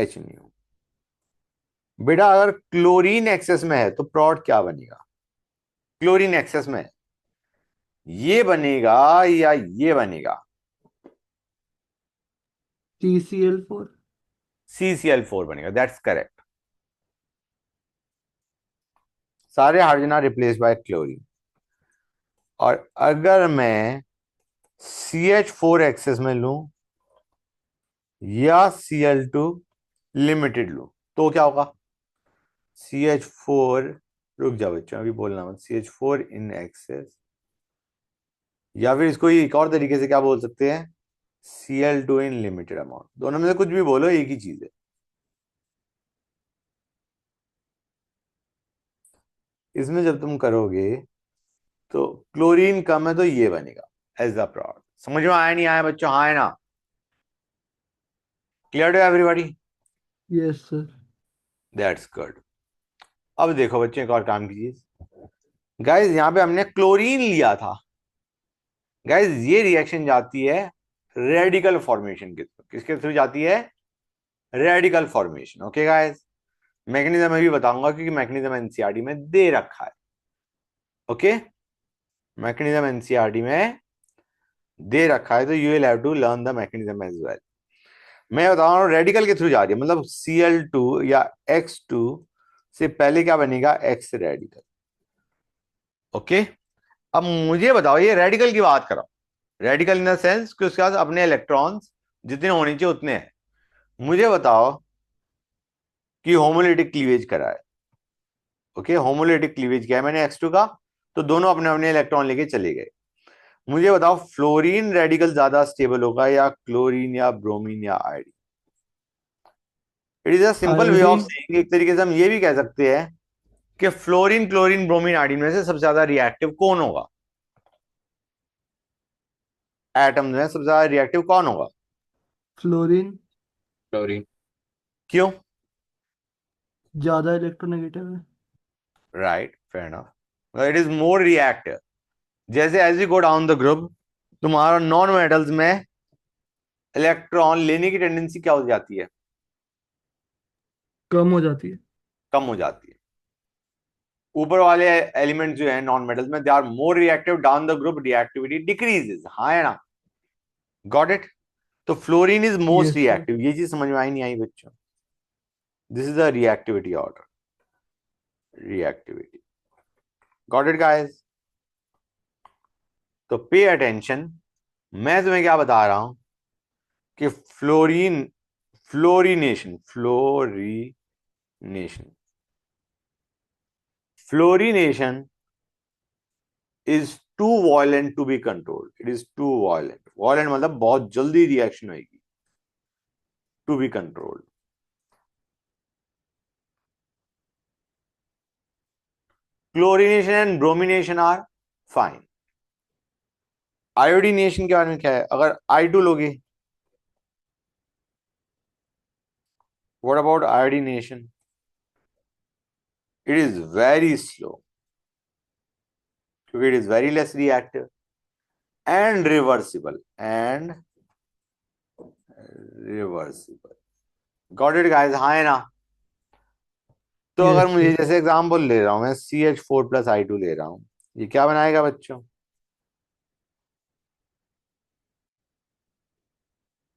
HNO, बेटा अगर क्लोरीन एक्सेस में है तो प्रोडक्ट क्या बनेगा? क्लोरीन एक्सेस में है, ये बनेगा या ये बनेगा? CCl4। CCl4 बनेगा, दैट्स करेक्ट। सारे hydrogen are replace by chlorine. और अगर मैं CH4 एक्सेस में लूं या Cl2 लिमिटेड लूं तो क्या होगा? CH4, रुक जाओ बच्चों अभी बोलना मत, CH4 इन एक्सेस, या फिर इसको एक और तरीके से क्या बोल सकते हैं? Cl2 in limited amount. दोनों में से कुछ भी बोलो, एक ही चीज है। इसमें जब तुम करोगे तो क्लोरीन कम है तो ये बनेगा एज द प्रोडक्ट। समझ में आया नहीं आया बच्चों? हाँ है ना? Clear to everybody? Yes sir. That's good. अब देखो बच्चों एक और काम की चीज। गाइस यहां पे हमने क्लोरीन लिया था। गाइस ये रिएक्शन जाती है रेडिकल फॉर्मेशन के थ्रू। किसके थ्रू जाती है? Radical formation. Okay guys, mechanism मैं भी बताऊंगा क्योंकि मैकेनिज्म एनसीईआरटी में दे रखा है। ओके, मैकेनिज्म एनसीईआरटी में दे रखा है, तो you will have to learn the mechanism as well. मैं बता रहा हूँ रेडिकल के थ्रू जा रही है, मतलब Cl2 या X2 से पहले क्या बनेगा? X radical. ओके, अब मुझे बताओ, ये रेडिकल की बात कर रहा हूं, रेडिकल इन द सेंस कि उसके पास अपने इलेक्ट्रॉन्स जितने होने चाहिए उतने हैं। मुझे बताओ कि होमोलिटिक क्लीवेज करा है। ओके, होमोलिटिक क्लीवेज किया है मैंने X2 का, तो दोनों अपने अपने इलेक्ट्रॉन लेके चले गए। मुझे बताओ फ्लोरीन रेडिकल ज्यादा स्टेबल होगा या क्लोरीन या ब्रोमीन या iodine? It is a simple way of iodine. Saying. एक तरीके से हम ये भी कह सकते हैं कि फ्लोरीन, क्लोरीन, ब्रोमीन, आयोडीन में से सबसे ज्यादा रिएक्टिव कौन होगा? एटम में सबसे ज्यादा रिएक्टिव कौन होगा? फ्लोरीन। क्लोरीन। क्यों? ज्यादा इलेक्ट्रोनेगेटिव है। Right, fair enough, it is more reactive. जैसे as you go down the group, तुम्हारा नॉन मेटल्स में इलेक्ट्रॉन लेने की टेंडेंसी क्या हो जाती है? कम हो जाती है। कम हो जाती है। ऊपर वाले एलिमेंट जो है नॉन मेटल्स में, they are more reactive, down the group reactivity decreases. हाँ है ना? Got it? तो fluorine is most yes sir. Reactive. ये चीज समझ में आई नहीं आई बच्चों? This is the reactivity order, reactivity. Got it guys? तो पे अटेंशन, मैं तुम्हें क्या बता रहा हूं कि fluorination fluorination is too violent to be controlled. It is too violent. Violent मतलब बहुत जल्दी रिएक्शन होगी, to be controlled. Chlorination and bromination are fine. Iodination के बारे में क्या है? अगर I2 लोगे, what about iodination? It is very slow क्योंकि it is very less reactive and reversible. Got it guys? हाँ है ना? तो अगर यस मुझे, सर। जैसे एग्जांपल ले रहा हूं मैं, CH4+I2 ले रहा हूं, ये क्या बनाएगा बच्चों?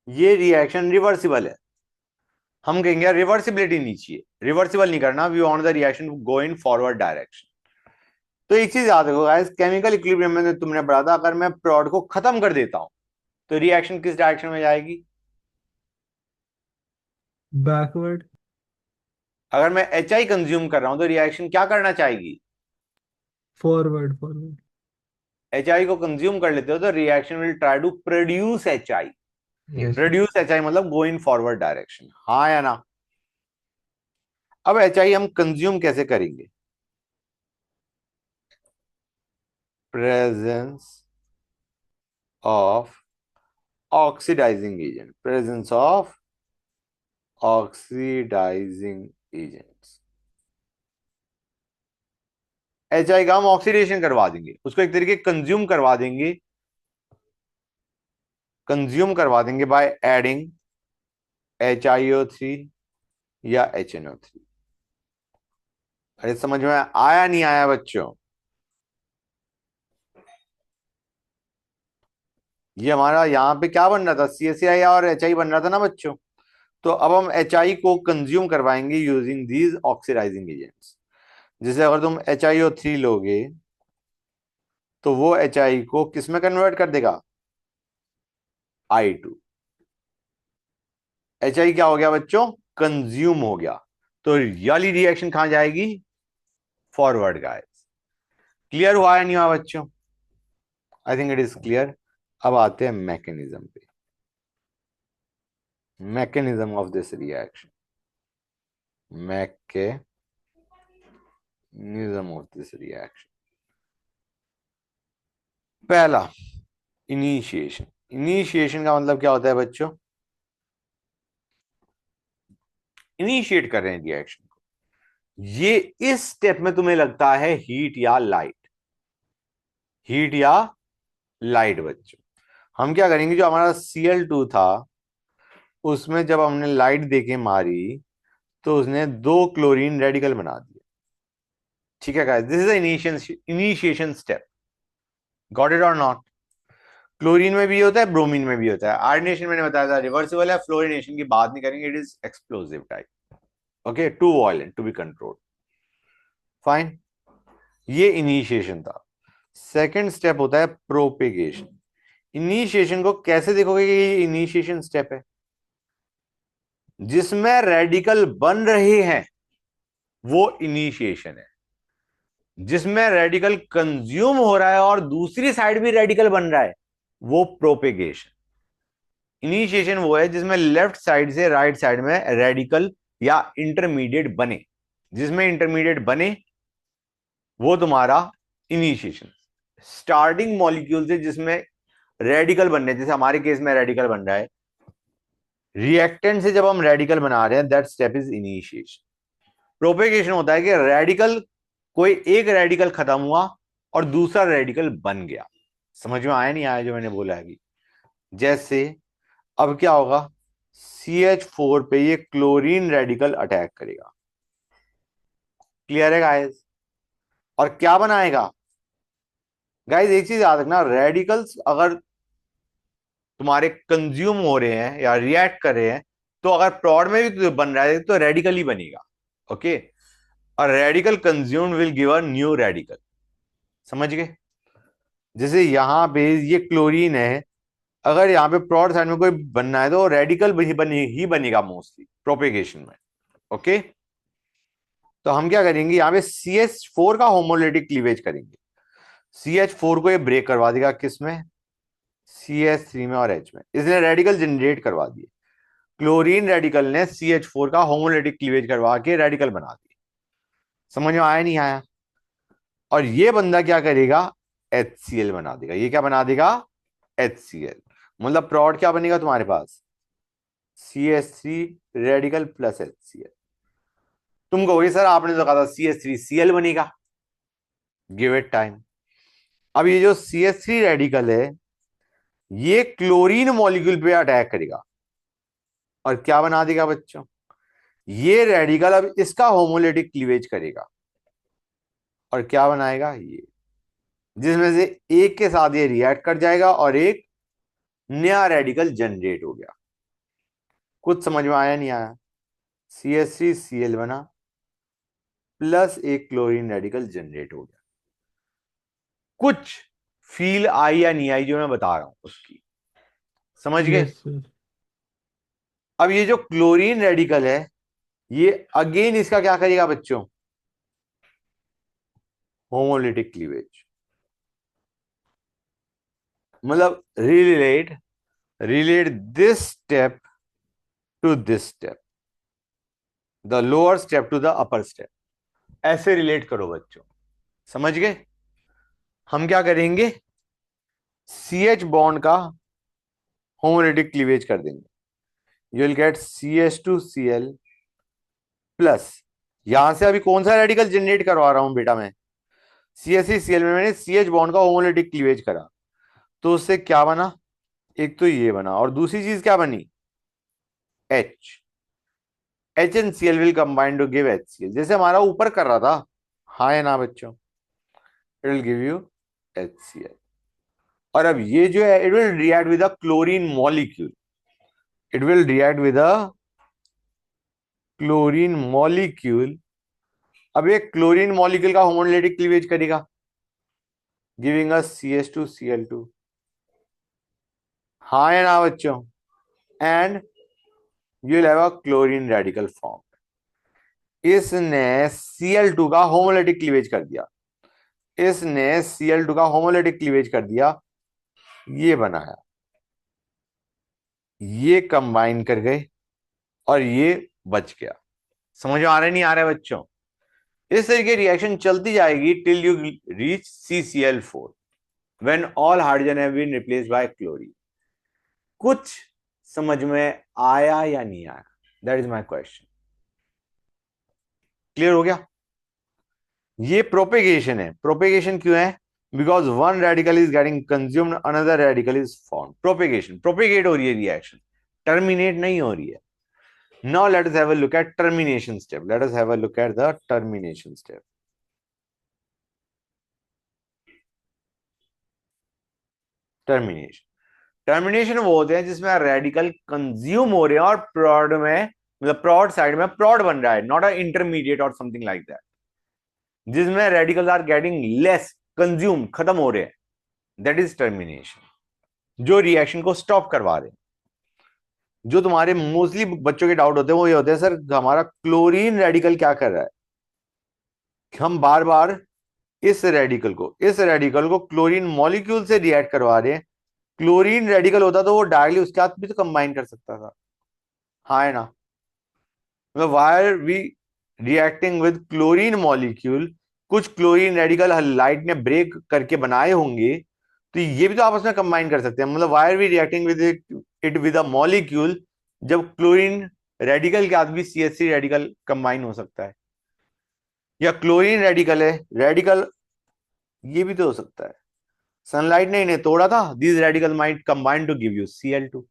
ये रिएक्शन रिवर्सिबल है। हम कहेंगे रिवर्सिबिलिटी नहीं चाहिए, रिवर्सिबल नहीं करना, we want the reaction to go in forward direction. तो एक चीज याद रखो गाइस, केमिकल इक्विलिब्रियम में तुमने पढ़ा था, अगर मैं प्रोडक्ट को खत्म कर देता हूं तो रिएक्शन किस डायरेक्शन में जाएगी? बैकवर्ड। अगर मैं HI कंज्यूम कर रहा हूं तो रिएक्शन क्या करना चाहेगी? Forward forward. HI को कंज्यूम कर लेते हो तो reaction will try to produce HI। Yes, sir. Produce HI मतलब गो इन फॉरवर्ड डायरेक्शन। हाँ या ना? अब HI हम कंज्यूम कैसे करेंगे? Presence of oxidising agent, presence of oxidising agents. HI का हम ऑक्सीडेशन करवा देंगे, उसको एक तरीके कंज्यूम करवा देंगे बाय एडिंग HiO3 या HNO3। अरे समझ में आया नहीं आया बच्चों? ये हमारा यहाँ पे क्या बन रहा था? CSI और HI बन रहा था ना बच्चों। तो अब हम HI को कंज्यूम करवाएंगे यूजिंग दीज ऑक्सीडाइजिंग एजेंट्स। जैसे अगर तुम HiO3 लोगे तो वो HI को किस में कन्वर्ट कर देगा? I2। HI क्या हो गया बच्चों? कंज्यूम हो गया। तो ये वाली रिएक्शन कहां जाएगी? Forward guys. क्लियर हुआ या नहीं हुआ बच्चों? आई थिंक इट इज क्लियर। अब आते हैं मैकेनिज्म पे। Mechanism of this reaction, mechanism of this reaction. पहला इनिशिएशन। इनिशिएशन का मतलब क्या होता है बच्चों? इनिशिएट कर रहे हैं रिएक्शन को। ये इस स्टेप में तुम्हें लगता है हीट या लाइट, हीट या लाइट बच्चों। हम क्या करेंगे, जो हमारा Cl2 था उसमें जब हमने लाइट देके मारी तो उसने 2 क्लोरीन रेडिकल बना दिए। ठीक है guys, this is initiation step. Got it और नॉट? क्लोरीन में भी होता है, ब्रोमीन में भी होता है। आयोडीनेशन मैंने बताया था रिवर्सिबल है, फ्लोरिनेशन की बात नहीं करेंगे, it is explosive type. Okay, too violent to be controlled. Fine, ये इनिशिएशन था। सेकंड स्टेप होता है प्रोपेगेशन। इनिशिएशन को कैसे देखोगे कि ये इनिशिएशन स्टेप है? जिसमें रेडिकल बन रहे हैं वो इनिशिएशन है, जिसमें रेडिकल कंज्यूम हो रहा है और दूसरी साइड भी रेडिकल बन रहा है वो प्रोपेगेशन। इनिशिएशन वो है जिसमें लेफ्ट साइड से राइट साइड में रेडिकल या इंटरमीडिएट बने। जिसमें इंटरमीडिएट बने वो तुम्हारा इनिशिएशन। स्टार्टिंग मॉलिक्यूल से जिसमें रेडिकल बन रहे हैं, जैसे हमारे केस में रेडिकल बन रहा है, रिएक्टेंट से जब हम रेडिकल बना रहे हैं, that step is initiation. Propagation होता है कि रेडिकल, कोई एक रेडिकल खत्म हुआ और दूसरा रेडिकल बन गया। समझ में आया नहीं आया जो मैंने बोला है अभी? जैसे अब क्या होगा, CH4 पे ये क्लोरीन रेडिकल अटैक करेगा। क्लियर है गाइस? और क्या बनाएगा? गाइस एक चीज याद रखना, रेडिकल्स अगर तुम्हारे कंज्यूम हो रहे हैं या रिएक्ट कर रहे हैं तो अगर प्रोड में भी बन रहा है तो रेडिकल ही बनेगा। ओके, और radical consumed will give a new radical. समझ गए? जैसे यहां पे ये क्लोरीन है, अगर यहाँ पे प्रोड साइड में कोई बनना है तो रेडिकल ही बनेगा मोस्टली प्रोपेगेशन में। ओके, तो हम क्या करेंगे, यहाँ पे CH4 का होमोलिटिक क्लीवेज करेंगे। CH4 को ये ब्रेक करवा देगा किसमें? CH3 में और H में। इसने रेडिकल जनरेट करवा दिए। क्लोरीन रेडिकल ने CH4 का होमोलिटिक क्लीवेज करवा के रेडिकल बना दिए। समझ में आया नहीं आया? और ये बंदा क्या करेगा, HCl बना देगा। ये क्या बना देगा? HCl। मतलब प्रोड क्या बनेगा तुम्हारे पास? CH3 radical plus HCl। तुम कहोगे सर आपने तो कहा था CH3Cl बनेगा। Give it time. अब ये जो CH3 रेडिकल है ये क्लोरीन मॉलिक्यूल पे अटैक करेगा और क्या बना देगा बच्चों? ये रेडिकल अब इसका होमोलिटिक क्लीवेज करेगा और क्या बनाएगा? ये, जिसमें से एक के साथ ये रिएक्ट कर जाएगा और एक नया रेडिकल जनरेट हो गया। कुछ समझ में आया नहीं आया? CH3Cl बना प्लस एक क्लोरीन रेडिकल जनरेट हो गया। कुछ फील आई या नहीं आई जो मैं बता रहा हूं उसकी? समझ गए? Yes sir. अब ये जो क्लोरीन रेडिकल है ये अगेन इसका क्या करेगा बच्चों? Homolytic cleavage. मतलब relate this step to this step, the lower step to the upper step. ऐसे रिलेट करो बच्चों। समझ गए? हम क्या करेंगे, CH बॉन्ड का होमोलिटिक क्लीवेज कर देंगे। You will gate CH2Cl plus, यहां से अभी कौन सा रेडिकल जनरेट करवा रहा हूं बेटा मैं? CH3Cl में मैंने CH बॉन्ड का होमोलिटिक क्लीवेज करा तो उससे क्या बना? एक तो ये बना और दूसरी चीज क्या बनी? H and Cl will combine to give HCl। जैसे हमारा ऊपर कर रहा था, हाँ या ना बच्चों? It will give you HCl। और अब ये जो है it will react with a chlorine molecule. It will react with a chlorine molecule. अब ये क्लोरीन मॉलिक्यूल का होमोलिटिक क्लीवेज करेगा गिविंग अस CH2Cl2। हाँ या ना बच्चों? And you will have a chlorine radical form. इसने Cl2 का होमोलिटिक क्लीवेज कर दिया। इसने Cl2 का होमोलिटिक क्लीवेज कर दिया, ये बनाया, ये कंबाइन कर गए और ये बच गया। समझ में आ रहा नहीं आ रहा है बच्चों? इस तरीके रिएक्शन चलती जाएगी till you reach CCl4। When all hydrogen have been replaced by chlorine. कुछ समझ में आया या नहीं आया? That is my question. Clear हो गया? ये प्रोपेगेशन है। प्रोपेगेशन क्यों है? Because one radical is getting consumed, another radical is form. Propagation, propagate हो रही है रिएक्शन, टर्मिनेट नहीं हो रही है। Now let us have a look at termination step. Let us have a look at the termination step. Termination, termination वो होते हैं जिसमें रेडिकल कंज्यूम हो रहे हैं और प्रोड में, मतलब प्रोड साइड में प्रोड बन रहा है, not a intermediate or something like that, जिसमें radicals are getting less consume, खत्म हो रहे हैं। दैट इज टर्मिनेशन, जो रिएक्शन को स्टॉप करवा रहे हैं। जो तुम्हारे मोस्टली बच्चों के डाउट होते हैं वो ये होते हैं, सर हमारा क्लोरीन रेडिकल क्या कर रहा है? हम बार बार इस रेडिकल को क्लोरीन मॉलिक्यूल से रिएक्ट करवा रहे हैं। क्लोरीन रेडिकल होता तो वो डायरेक्टली उसके साथ भी तो कंबाइन कर सकता था, हाँ है ना? मतलब why are we reacting with chlorine molecule? कुछ क्लोरीन रेडिकल लाइट ने ब्रेक करके बनाए होंगे, तो ये भी तो आपस में कंबाइन कर सकते हैं। मतलब why are we reacting with it with a molecule, जब क्लोरीन रेडिकल के साथ भी CH3 रेडिकल कंबाइन हो सकता है। या क्लोरीन रेडिकल है, रेडिकल ये भी तो हो सकता है। सनलाइट ने इन्हें तोड़ा था, these radical might combine to give you Cl2।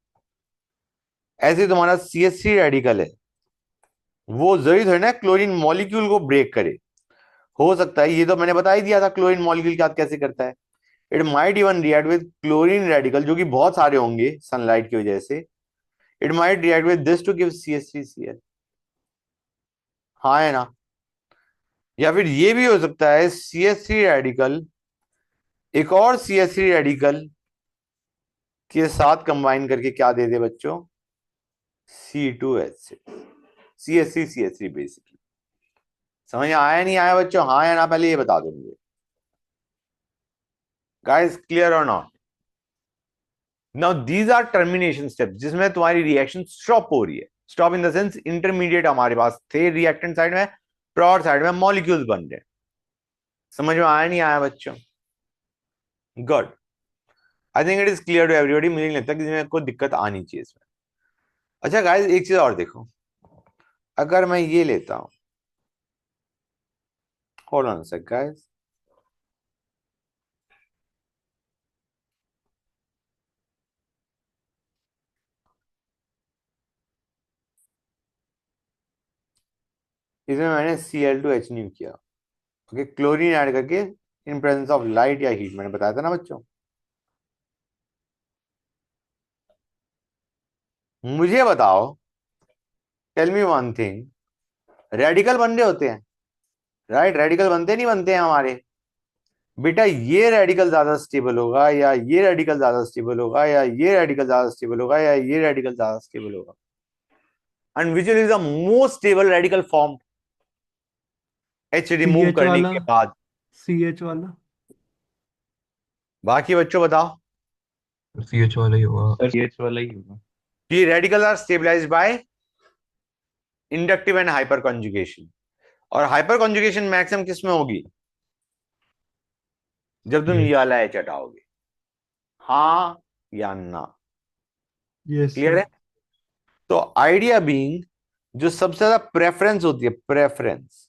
ऐसे तुम्हारा CH3 रेडिकल है, वो जरूरी थोड़ी ना क्लोरीन मॉलिक्यूल को ब्रेक करे। हो सकता है, ये तो मैंने बता ही दिया था क्लोरीन मॉलिक्यूल के साथ कैसे करता है। It might even react with chlorine radical, जो कि बहुत सारे होंगे सनलाइट की वजह से। It might react with this to give CH3Cl, हाँ है ना? या फिर ये भी हो सकता है CH3 रेडिकल एक और CH3 रेडिकल के साथ कंबाइन करके क्या दे दे बच्चों? C2H6, CH3 basically. समझ आया नहीं आया बच्चों? हाँ या ना पहले ये बता दो मुझे। गाइस क्लियर और not? Now these are termination steps, जिसमें तुम्हारी रिएक्शन स्टॉप हो रही है। Stop in the sense intermediate हमारे पास थे रिएक्टेंट साइड में, प्रोड साइड में मॉलिक्यूल्स बन रहे। समझ में आया नहीं आया बच्चों? Good, I think it is clear to everybody. मुझे नहीं लगता कि इसमें कोई दिक्कत आनी चाहिए इसमें। अच्छा गाइस एक चीज और देखो, अगर मैं ये लेता हूं, hold on a sec guys, इसमें मैंने Cl2H न्यू किया, ओके, क्लोरीन ऐड करके इन प्रेजेंस ऑफ लाइट या हीट, मैंने बताया था ना बच्चों। मुझे बताओ, tell me one thing, radical बन रहे होते हैं, राइट? रेडिकल बनते नहीं बनते हैं हमारे? बेटा ये रेडिकल ज्यादा स्टेबल होगा, या ये रेडिकल ज्यादा स्टेबल होगा, या ये रेडिकल ज्यादा स्टेबल होगा, या ये रेडिकल ज्यादा स्टेबल होगा? And which is the most stable radical form H remove CH करने वाला, के बाद? CH वाला। बाकी बच्चों बताओ। CH वाला ही होगा। सर CH वाला ही होगा। कि radical are stabilised by inductive and hyperconjugation, और हाइपर कॉन्जुगेशन मैक्सिमम किस में होगी? जब तुम ये वाला H हटाओगे, हाँ या ना? Yes clear sir. है? तो आइडिया बीइंग, जो सबसे ज्यादा प्रेफरेंस होती है, preference,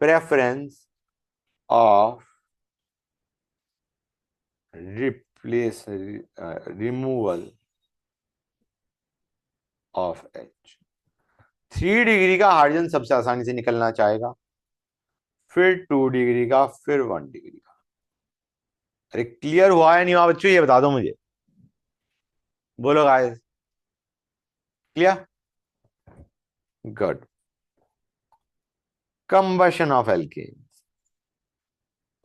preference off replace removal of H, 3 degree का हाइड्रोजन सबसे आसानी से निकलना चाहेगा, फिर 2 डिग्री का, फिर 1 डिग्री का। अरे क्लियर हुआ है नहीं हुआ बच्चों, ये बता दो मुझे, बोलो guys. Clear? Good. Combustion of alkanes.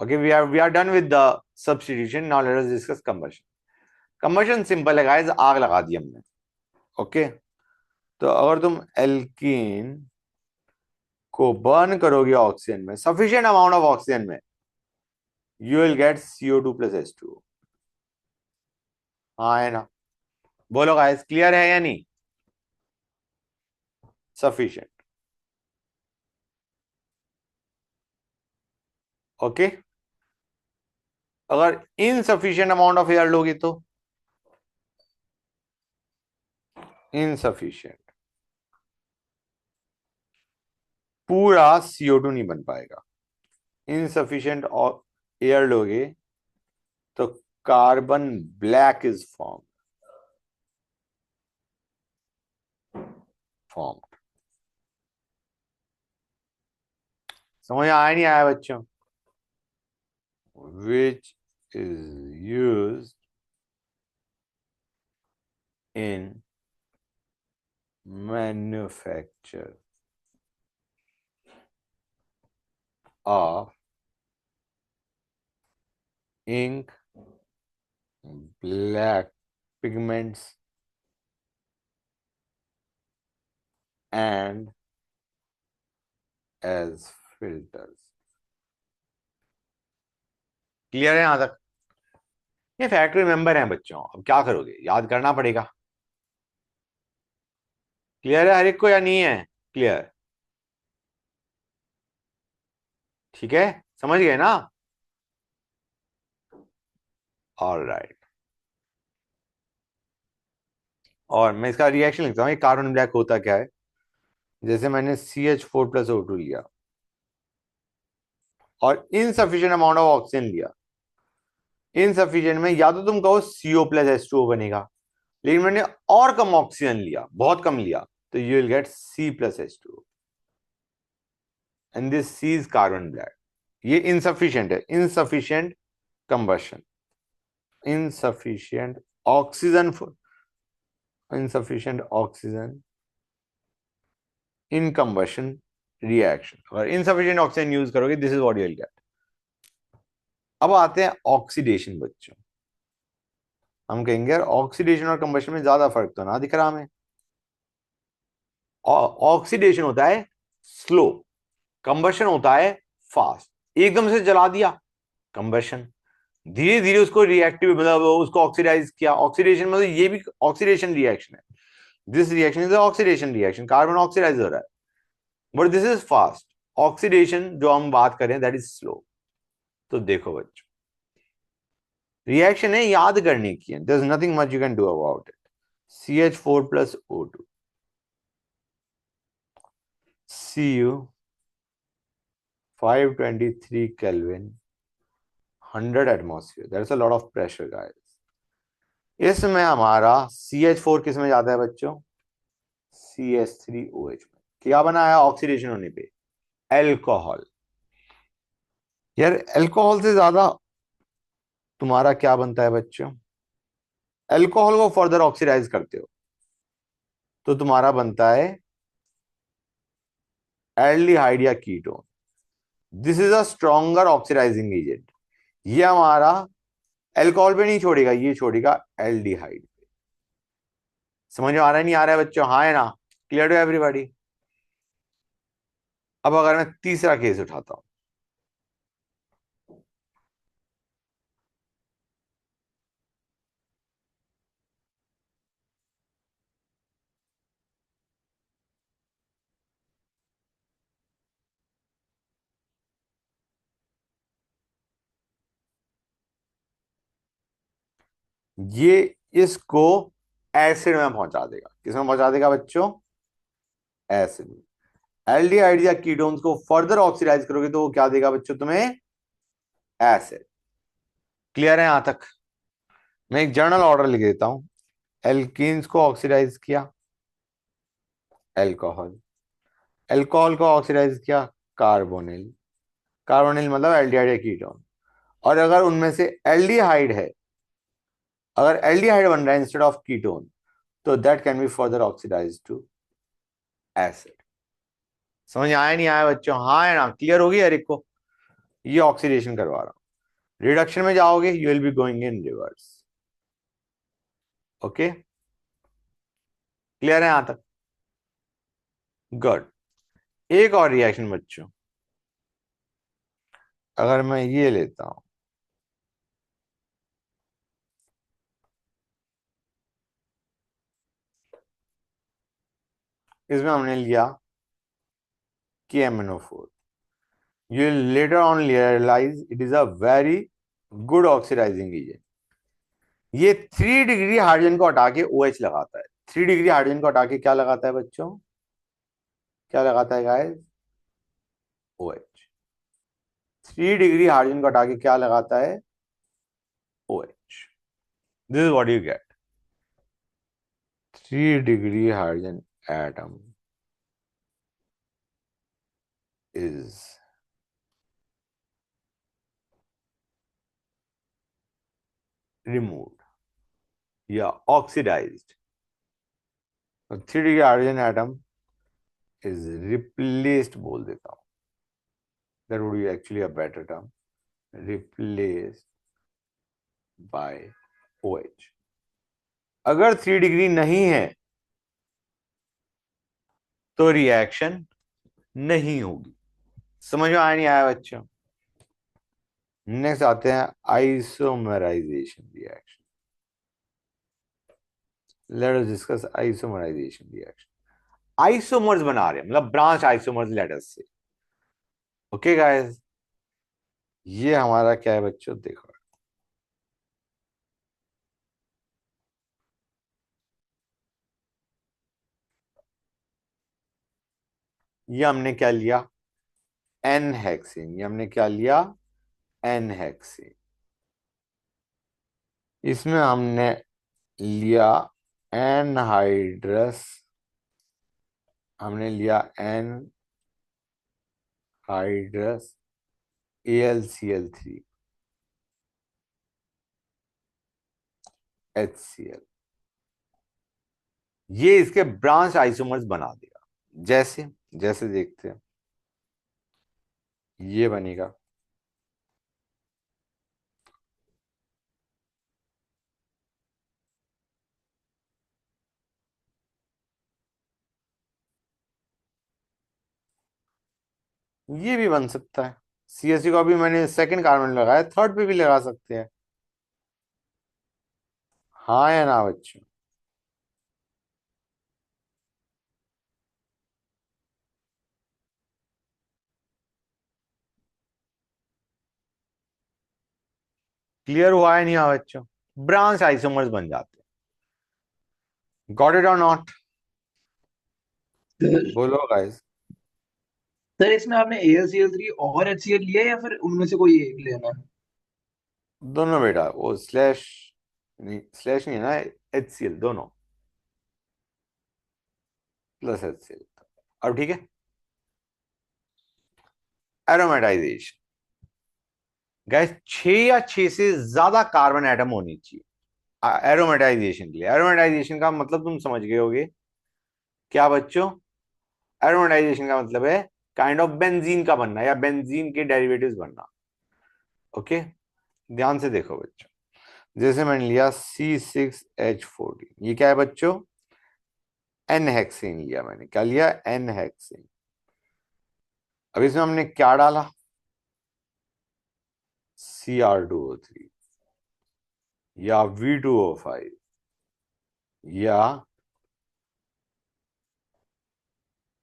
Okay, we are done with the substitution. Now let us discuss combustion. Combustion simple है guys, आग लगा दी हमने। ओके, तो अगर तुम एल्कीन को बर्न करोगे ऑक्सीजन में, सफिशिएंट अमाउंट ऑफ ऑक्सीजन में, you will gate CO2 plus H2O, हाँ है ना? बोलो गाइस, क्लियर है या नहीं? सफिशिएंट। ओके। अगर इनसफिशिएंट अमाउंट ऑफ एयर लोगे तो इनसफिशिएंट, पूरा CO2 नहीं बन पाएगा। इनसफिशिएंट एयर लोगे तो कार्बन ब्लैक इज फॉर्म। समझ आया नहीं आया बच्चों? Which is used in manufacture of ink, black pigments and as filters. Clear है यहां तक? ये फैक्ट रिमेंबर है बच्चों, अब क्या करोगे, याद करना पड़ेगा। क्लियर है हर एक को या नहीं है? क्लियर? ठीक है, समझ गए ना? All right. और मैं इसका रिएक्शन लिखता हूं, कार्बन ब्लैक होता क्या है। जैसे मैंने CH4+O2 लिया और इनसफिशिएंट अमाउंट ऑफ ऑक्सीजन लिया। इनसफिशिएंट में या तो तुम कहो CO+H2O बनेगा, लेकिन मैंने और कम ऑक्सीजन लिया, बहुत कम लिया, तो you will gate C+H2O and this C is carbon black. ये इनसफिशिएंट है, insufficient combustion, insufficient oxygen, insufficient oxygen in combustion reaction. अगर इनसफिशिएंट ऑक्सीजन यूज करोगे, this is what you will gate. अब आते हैं ऑक्सीडेशन बच्चों। हम कहेंगे यार ऑक्सीडेशन और कंबशन में ज्यादा फर्क तो ना दिख रहा हमें। ऑक्सीडेशन होता है स्लो, कंबशन होता है फास्ट। एकदम से जला दिया कंबशन, धीरे धीरे उसको रिएक्टिव मतलब उसको ऑक्सीडाइज किया। ऑक्सीडेशन मतलब ये भी ऑक्सीडेशन रिएक्शन है। This reaction is oxidation reaction, carbon oxidise हो रहा है, but this is fast. Oxidation जो हम बात करें दैट इज स्लो। तो देखो बच्चों, रिएक्शन है याद करने की है, there is nothing much you can do about it. CH4+O2 Cu 523 Kelvin, 100 atmosphere, that's a lot of pressure guys। इसमें हमारा CH4 किस में जाता है बच्चों? CH3OH में। क्या बना है ऑक्सीडेशन होने पे? एल्कोहल। यार एल्कोहल से ज्यादा तुम्हारा क्या बनता है बच्चों? एल्कोहल को फर्दर ऑक्सीडाइज करते हो तो तुम्हारा बनता है एल्डिहाइड या ketone. This is a stronger oxidising agent. ये हमारा एल्कोहल पे नहीं छोड़ेगा, ये छोड़ेगा एल्डिहाइड पे। समझ में आ रहा है नहीं आ रहा है बच्चों? हाँ है ना? Clear to everybody? अब अगर मैं तीसरा केस उठाता हूं, ये इसको एसिड में पहुंचा देगा। किसमें पहुंचा देगा बच्चों? एसिड में। एल्डिहाइड या कीटोन्स को फर्दर ऑक्सीडाइज करोगे तो वो क्या देगा बच्चों तुम्हें? एसिड। क्लियर है यहां तक? मैं एक जर्नल ऑर्डर लिख देता हूं। एल्कीन्स को ऑक्सीडाइज किया एल्कोहल, एल्कोहल को ऑक्सीडाइज किया कार्बोनिल, कार्बोनिल मतलब एल्डिहाइड या कीटोन। और अगर उनमें से एल्डिहाइड है, अगर एल्डिहाइड बन रहा है इंस्टेड ऑफ कीटोन, तो that can be further oxidise to acid. समझ आया नहीं आया बच्चों? हाँ है ना? क्लियर होगी हर एक को? ये ऑक्सीडेशन करवा रहा हूं। रिडक्शन में जाओगे you will be going in reverse. Okay, clear है यहां तक? गुड। एक और रिएक्शन बच्चों, अगर मैं ये लेता हूं, इसमें हमने लिया KMnO4। You will later on realize it is a very good oxidizing agent. ये 3 डिग्री हाइड्रोजन को हटा के OH लगाता है। 3 डिग्री हाइड्रोजन को हटा के क्या लगाता है बच्चों? क्या लगाता है गाइस? OH। 3 डिग्री हाइड्रोजन को हटा के क्या लगाता है? OH। This is what you get. 3 degree hydrogen atom is removed या oxidized. 3 degree hydrogen atom is replaced बोल देता हूं, that would be actually a better term, replaced by OH. अगर 3 डिग्री नहीं है तो रिएक्शन नहीं होगी। समझ में आया नहीं आया बच्चों? नेक्स्ट आते हैं isomerisation reaction. Let us discuss isomerisation reaction. Isomers बना रहे हैं, मतलब ब्रांच आइसोमर्स लेट अस से। ओके गाइस, ये हमारा क्या है बच्चों? देखो, ये हमने क्या लिया? N hexane. ये हमने क्या लिया? N hexane. इसमें हमने लिया एनहाइड्रस, हमने लिया एनहाइड्रस AlCl3 HCl। ये इसके ब्रांच आइसोमर्स बना देगा। जैसे जैसे देखते हैं, ये बनेगा, ये भी बन सकता है। CSC को अभी मैंने सेकंड कार्बन लगाया, थर्ड पे भी लगा सकते हैं। हाँ या ना बच्चों? क्लियर हुआ है नहीं? हाँ बच्चों, ब्रांच आइसोमर्स बन जाते हैं। गॉट इट और नॉट? बोलो गाइस। सर इसमें आपने AlCl3 और HCl लिया है या फिर उनमें से कोई एक लेना है? दोनों बेटा, वो स्लैश नहीं, स्लैश नहीं है ना, HCl दोनों प्लस HCl। अब ठीक है। एरोमेटाइजेशन गाइस, 6 या 6 से ज्यादा कार्बन एटम होनी चाहिए एरोमेटाइजेशन के लिए। एरोमेटाइजेशन का मतलब तुम समझ गए होगे क्या बच्चों? एरोमेटाइजेशन का मतलब है काइंड ऑफ बेंजीन का बनना या बेंजीन के डेरिवेटिव्स बनना। ओके, ध्यान से देखो बच्चों। जैसे मैंने लिया C6H14, ये क्या है बच्चों? एन हेक्सेन लिया मैंने। क्या लिया? N hexane. अब इसमें हमने क्या डाला? Cr2O3 या V2O5 या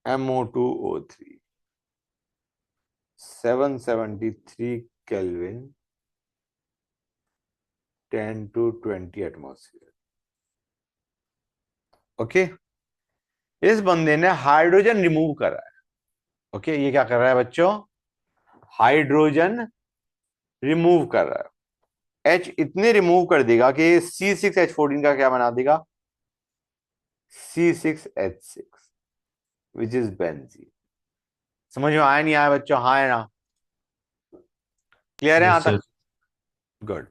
MO2O3, 773 kelvin, 10 to 20 atmosphere. Okay, इस बंदे ने हाइड्रोजन रिमूव करा है। ओके, ये क्या कर रहा है बच्चों? हाइड्रोजन रिमूव कर रहा है। H इतने रिमूव कर देगा कि C6H14 का क्या बना देगा? C6H6 which is benzene. समझ में आया नहीं आया बच्चों? हाँ है ना? क्लियर है यहां Yes, sir. तक? गुड।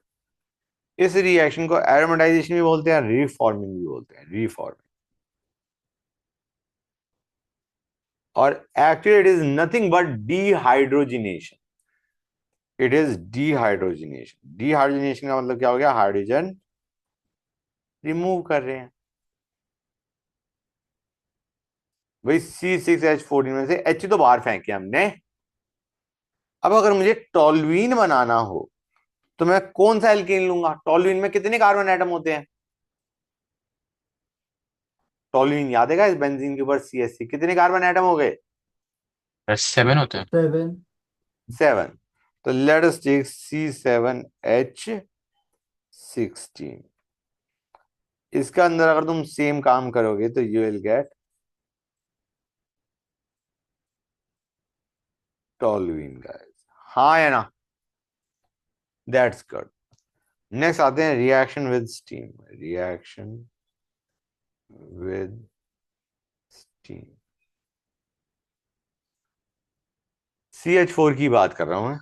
इस रिएक्शन को एरोमेटाइजेशन भी बोलते हैं, रीफॉर्मिंग भी बोलते हैं, रीफॉर्मिंग। और actually it is nothing but dehydrogenation. It is dehydrogenation. Dehydrogenation का मतलब क्या हो गया? हाइड्रोजन रिमूव कर रहे हैं। भाई C6H14 में से H तो बाहर फेंके हमने। अब अगर मुझे टॉल्यूइन बनाना हो तो मैं कौन सा एल्केन लूंगा? टॉल्यूइन में कितने कार्बन एटम होते हैं? टॉल्यूइन याद है इस बेंजीन के ऊपर CH3 कितने कार्बन एटम हो गए? 7 होते हैं। 7। 7। तो लेट अस टेक C7H16। इसका अंदर अगर तुम सेम काम करोगे तो you will gate toluene guys. हाँ या ना? That's good. नेक्स्ट आते हैं reaction with steam. Reaction with steam, CH4 की बात कर रहा हूं मैं।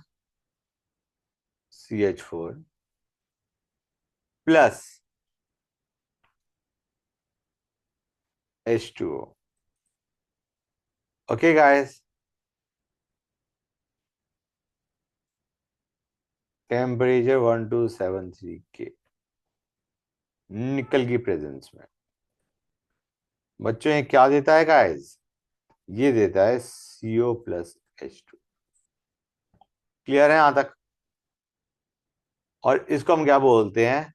CH4 plus H2O। Okay guys, temperature 1273 के, निकल की प्रेजेंस में। बच्चों ये क्या देता है गाइस? ये देता है CO प्लस H2। क्लियर है यहां तक? और इसको हम क्या बोलते हैं?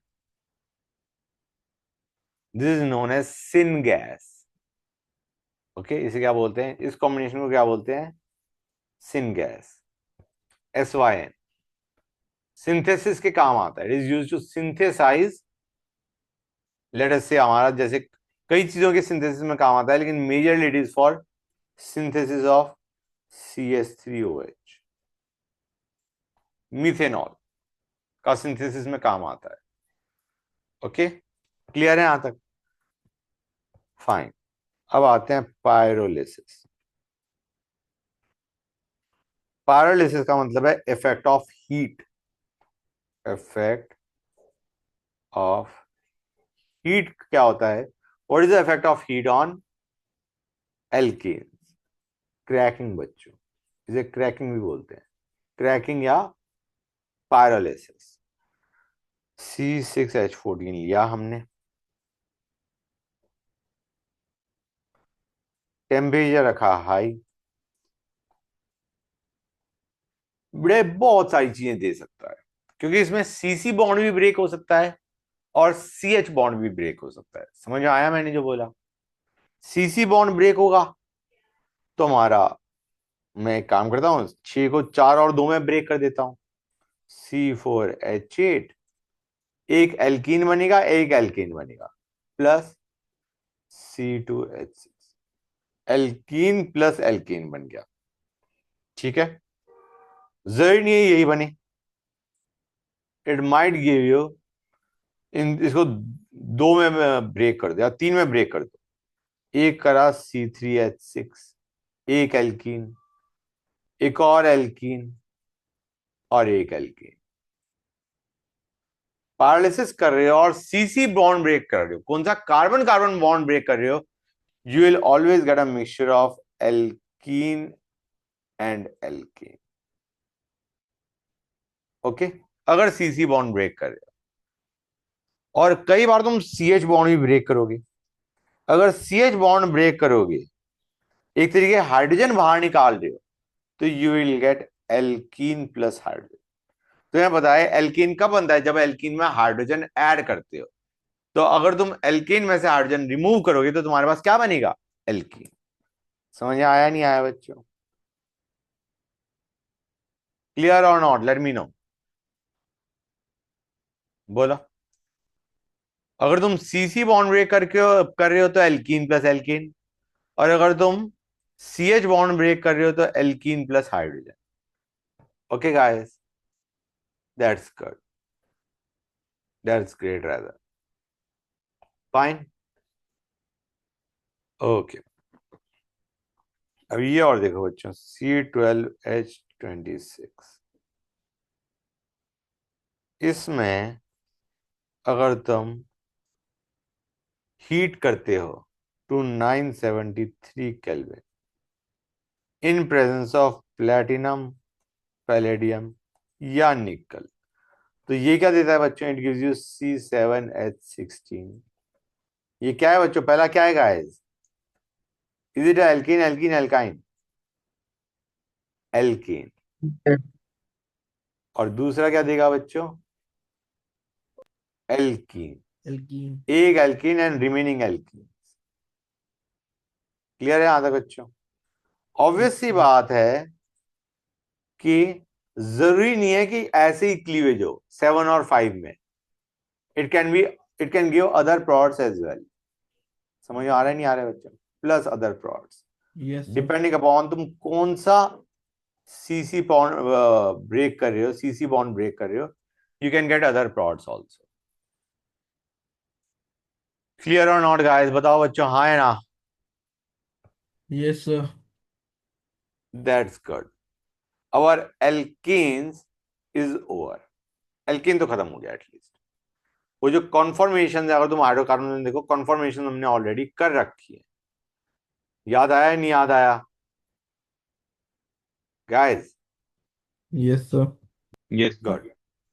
This is known as syngas. Okay, इसे क्या बोलते हैं? इस कॉम्बिनेशन को क्या बोलते हैं? Syn gas. SYN। सिंथेसिस के काम आता है। It is used to synthesise, let us say हमारा जैसे कई चीजों के सिंथेसिस में काम आता है, लेकिन majorly it is for synthesis of CH3OH। Methanol का सिंथेसिस में काम आता है। ओके, क्लियर है यहां तक? फाइन। अब आते हैं पायरोलिसिस। पायरोलिसिस का मतलब है effect of heat. Effect of heat क्या होता है? What is the effect of heat on alkane? Cracking बच्चों, इसे क्रैकिंग भी बोलते हैं। क्रैकिंग या पायरोलिसिस। C6H14 लिया हमने, टेम्परेचर रखा हाई। बड़े बहुत सारी चीजें दे सकता है, क्योंकि इसमें CC बॉन्ड भी ब्रेक हो सकता है और CH बॉन्ड भी ब्रेक हो सकता है। समझ में आया मैंने जो बोला? CC बॉन्ड ब्रेक होगा तो हमारा, मैं एक काम करता हूं, 6 को 4 और 2 में ब्रेक कर देता हूं। C4H8, एक एल्कीन बनेगा, एक एल्कीन बनेगा, plus C2H6, alkene plus alkene बन गया। ठीक है, जरूरी नहीं है यही बने, इट माइट गिव यू, इसको 2 में ब्रेक कर दो या 3 में ब्रेक कर दो। एक करा C3H6, एक एल्कीन, एक और एल्कीन और एक एल्कीन। पैरालिसिस कर रहे हो और CC बॉन्ड ब्रेक कर रहे हो, कौन सा? कार्बन कार्बन बॉन्ड ब्रेक कर रहे हो। You will always get a mixture of alkene and alkane. Okay, अगर CC बॉन्ड ब्रेक कर रहे हो, और कई बार तुम CH बॉन्ड भी ब्रेक करोगे। अगर CH बॉन्ड ब्रेक करोगे, एक तरीके हाइड्रोजन बाहर निकाल रहे हो, तो you will gate alkene plus hydrogen. तो यह बताए एल्कीन कब बनता है? जब एल्कीन में हाइड्रोजन ऐड करते हो। तो अगर तुम एल्कीन में से हाइड्रोजन रिमूव करोगे तो तुम्हारे पास क्या बनेगा? एल्कीन। समझ में आया नहीं आया बच्चों? क्लियर और नॉट? लेट मी नो, बोलो। अगर तुम CC बॉन्ड ब्रेक करके कर रहे हो तो एल्कीन प्लस एल्कीन, और अगर तुम CH बॉन्ड ब्रेक कर रहे हो तो alkene plus hydrogen. Okay guys, that's good, that's great rather, fine. Okay, अब ये और देखो बच्चों, C12H26, इसमें अगर तुम हीट करते हो to 973 kelvin in presence of platinum, palladium या निकल, तो ये क्या देता है बच्चों? It gives you C7H16। ये क्या है बच्चों? पहला क्या है guys? Is it alkene, alkene, alkyne? Alkene. और दूसरा क्या देगा बच्चों? एल्कीन। एल्कीन। एक alkene and remaining alkene. Clear है यहां तक बच्चों? ऑब्वियस सी बात है कि जरूरी नहीं है कि ऐसे ही क्लीवेज हो 7 और 5 में, it can give other products as well. समझ में आ रहा है नहीं आ रहा है बच्चों? Plus other products yes sir. Depending upon तुम कौन सा सीसी बॉन्ड ब्रेक कर रहे हो, सीसी बॉन्ड ब्रेक कर रहे हो, you can get other products also. Clear और नॉट गाइस? बताओ बच्चों, हाँ है ना? Yes sir. That's good. Our alkanes is over. Alkane तो खत्म हो गया एटलीस्ट। वो जो कॉन्फॉर्मेशन है, अगर तुम हाइड्रोकार्बन में देखो, कॉन्फॉर्मेशन हमने ऑलरेडी कर रखी है। याद आया नहीं याद आया guys? Yes sir. Yes, sir. Good.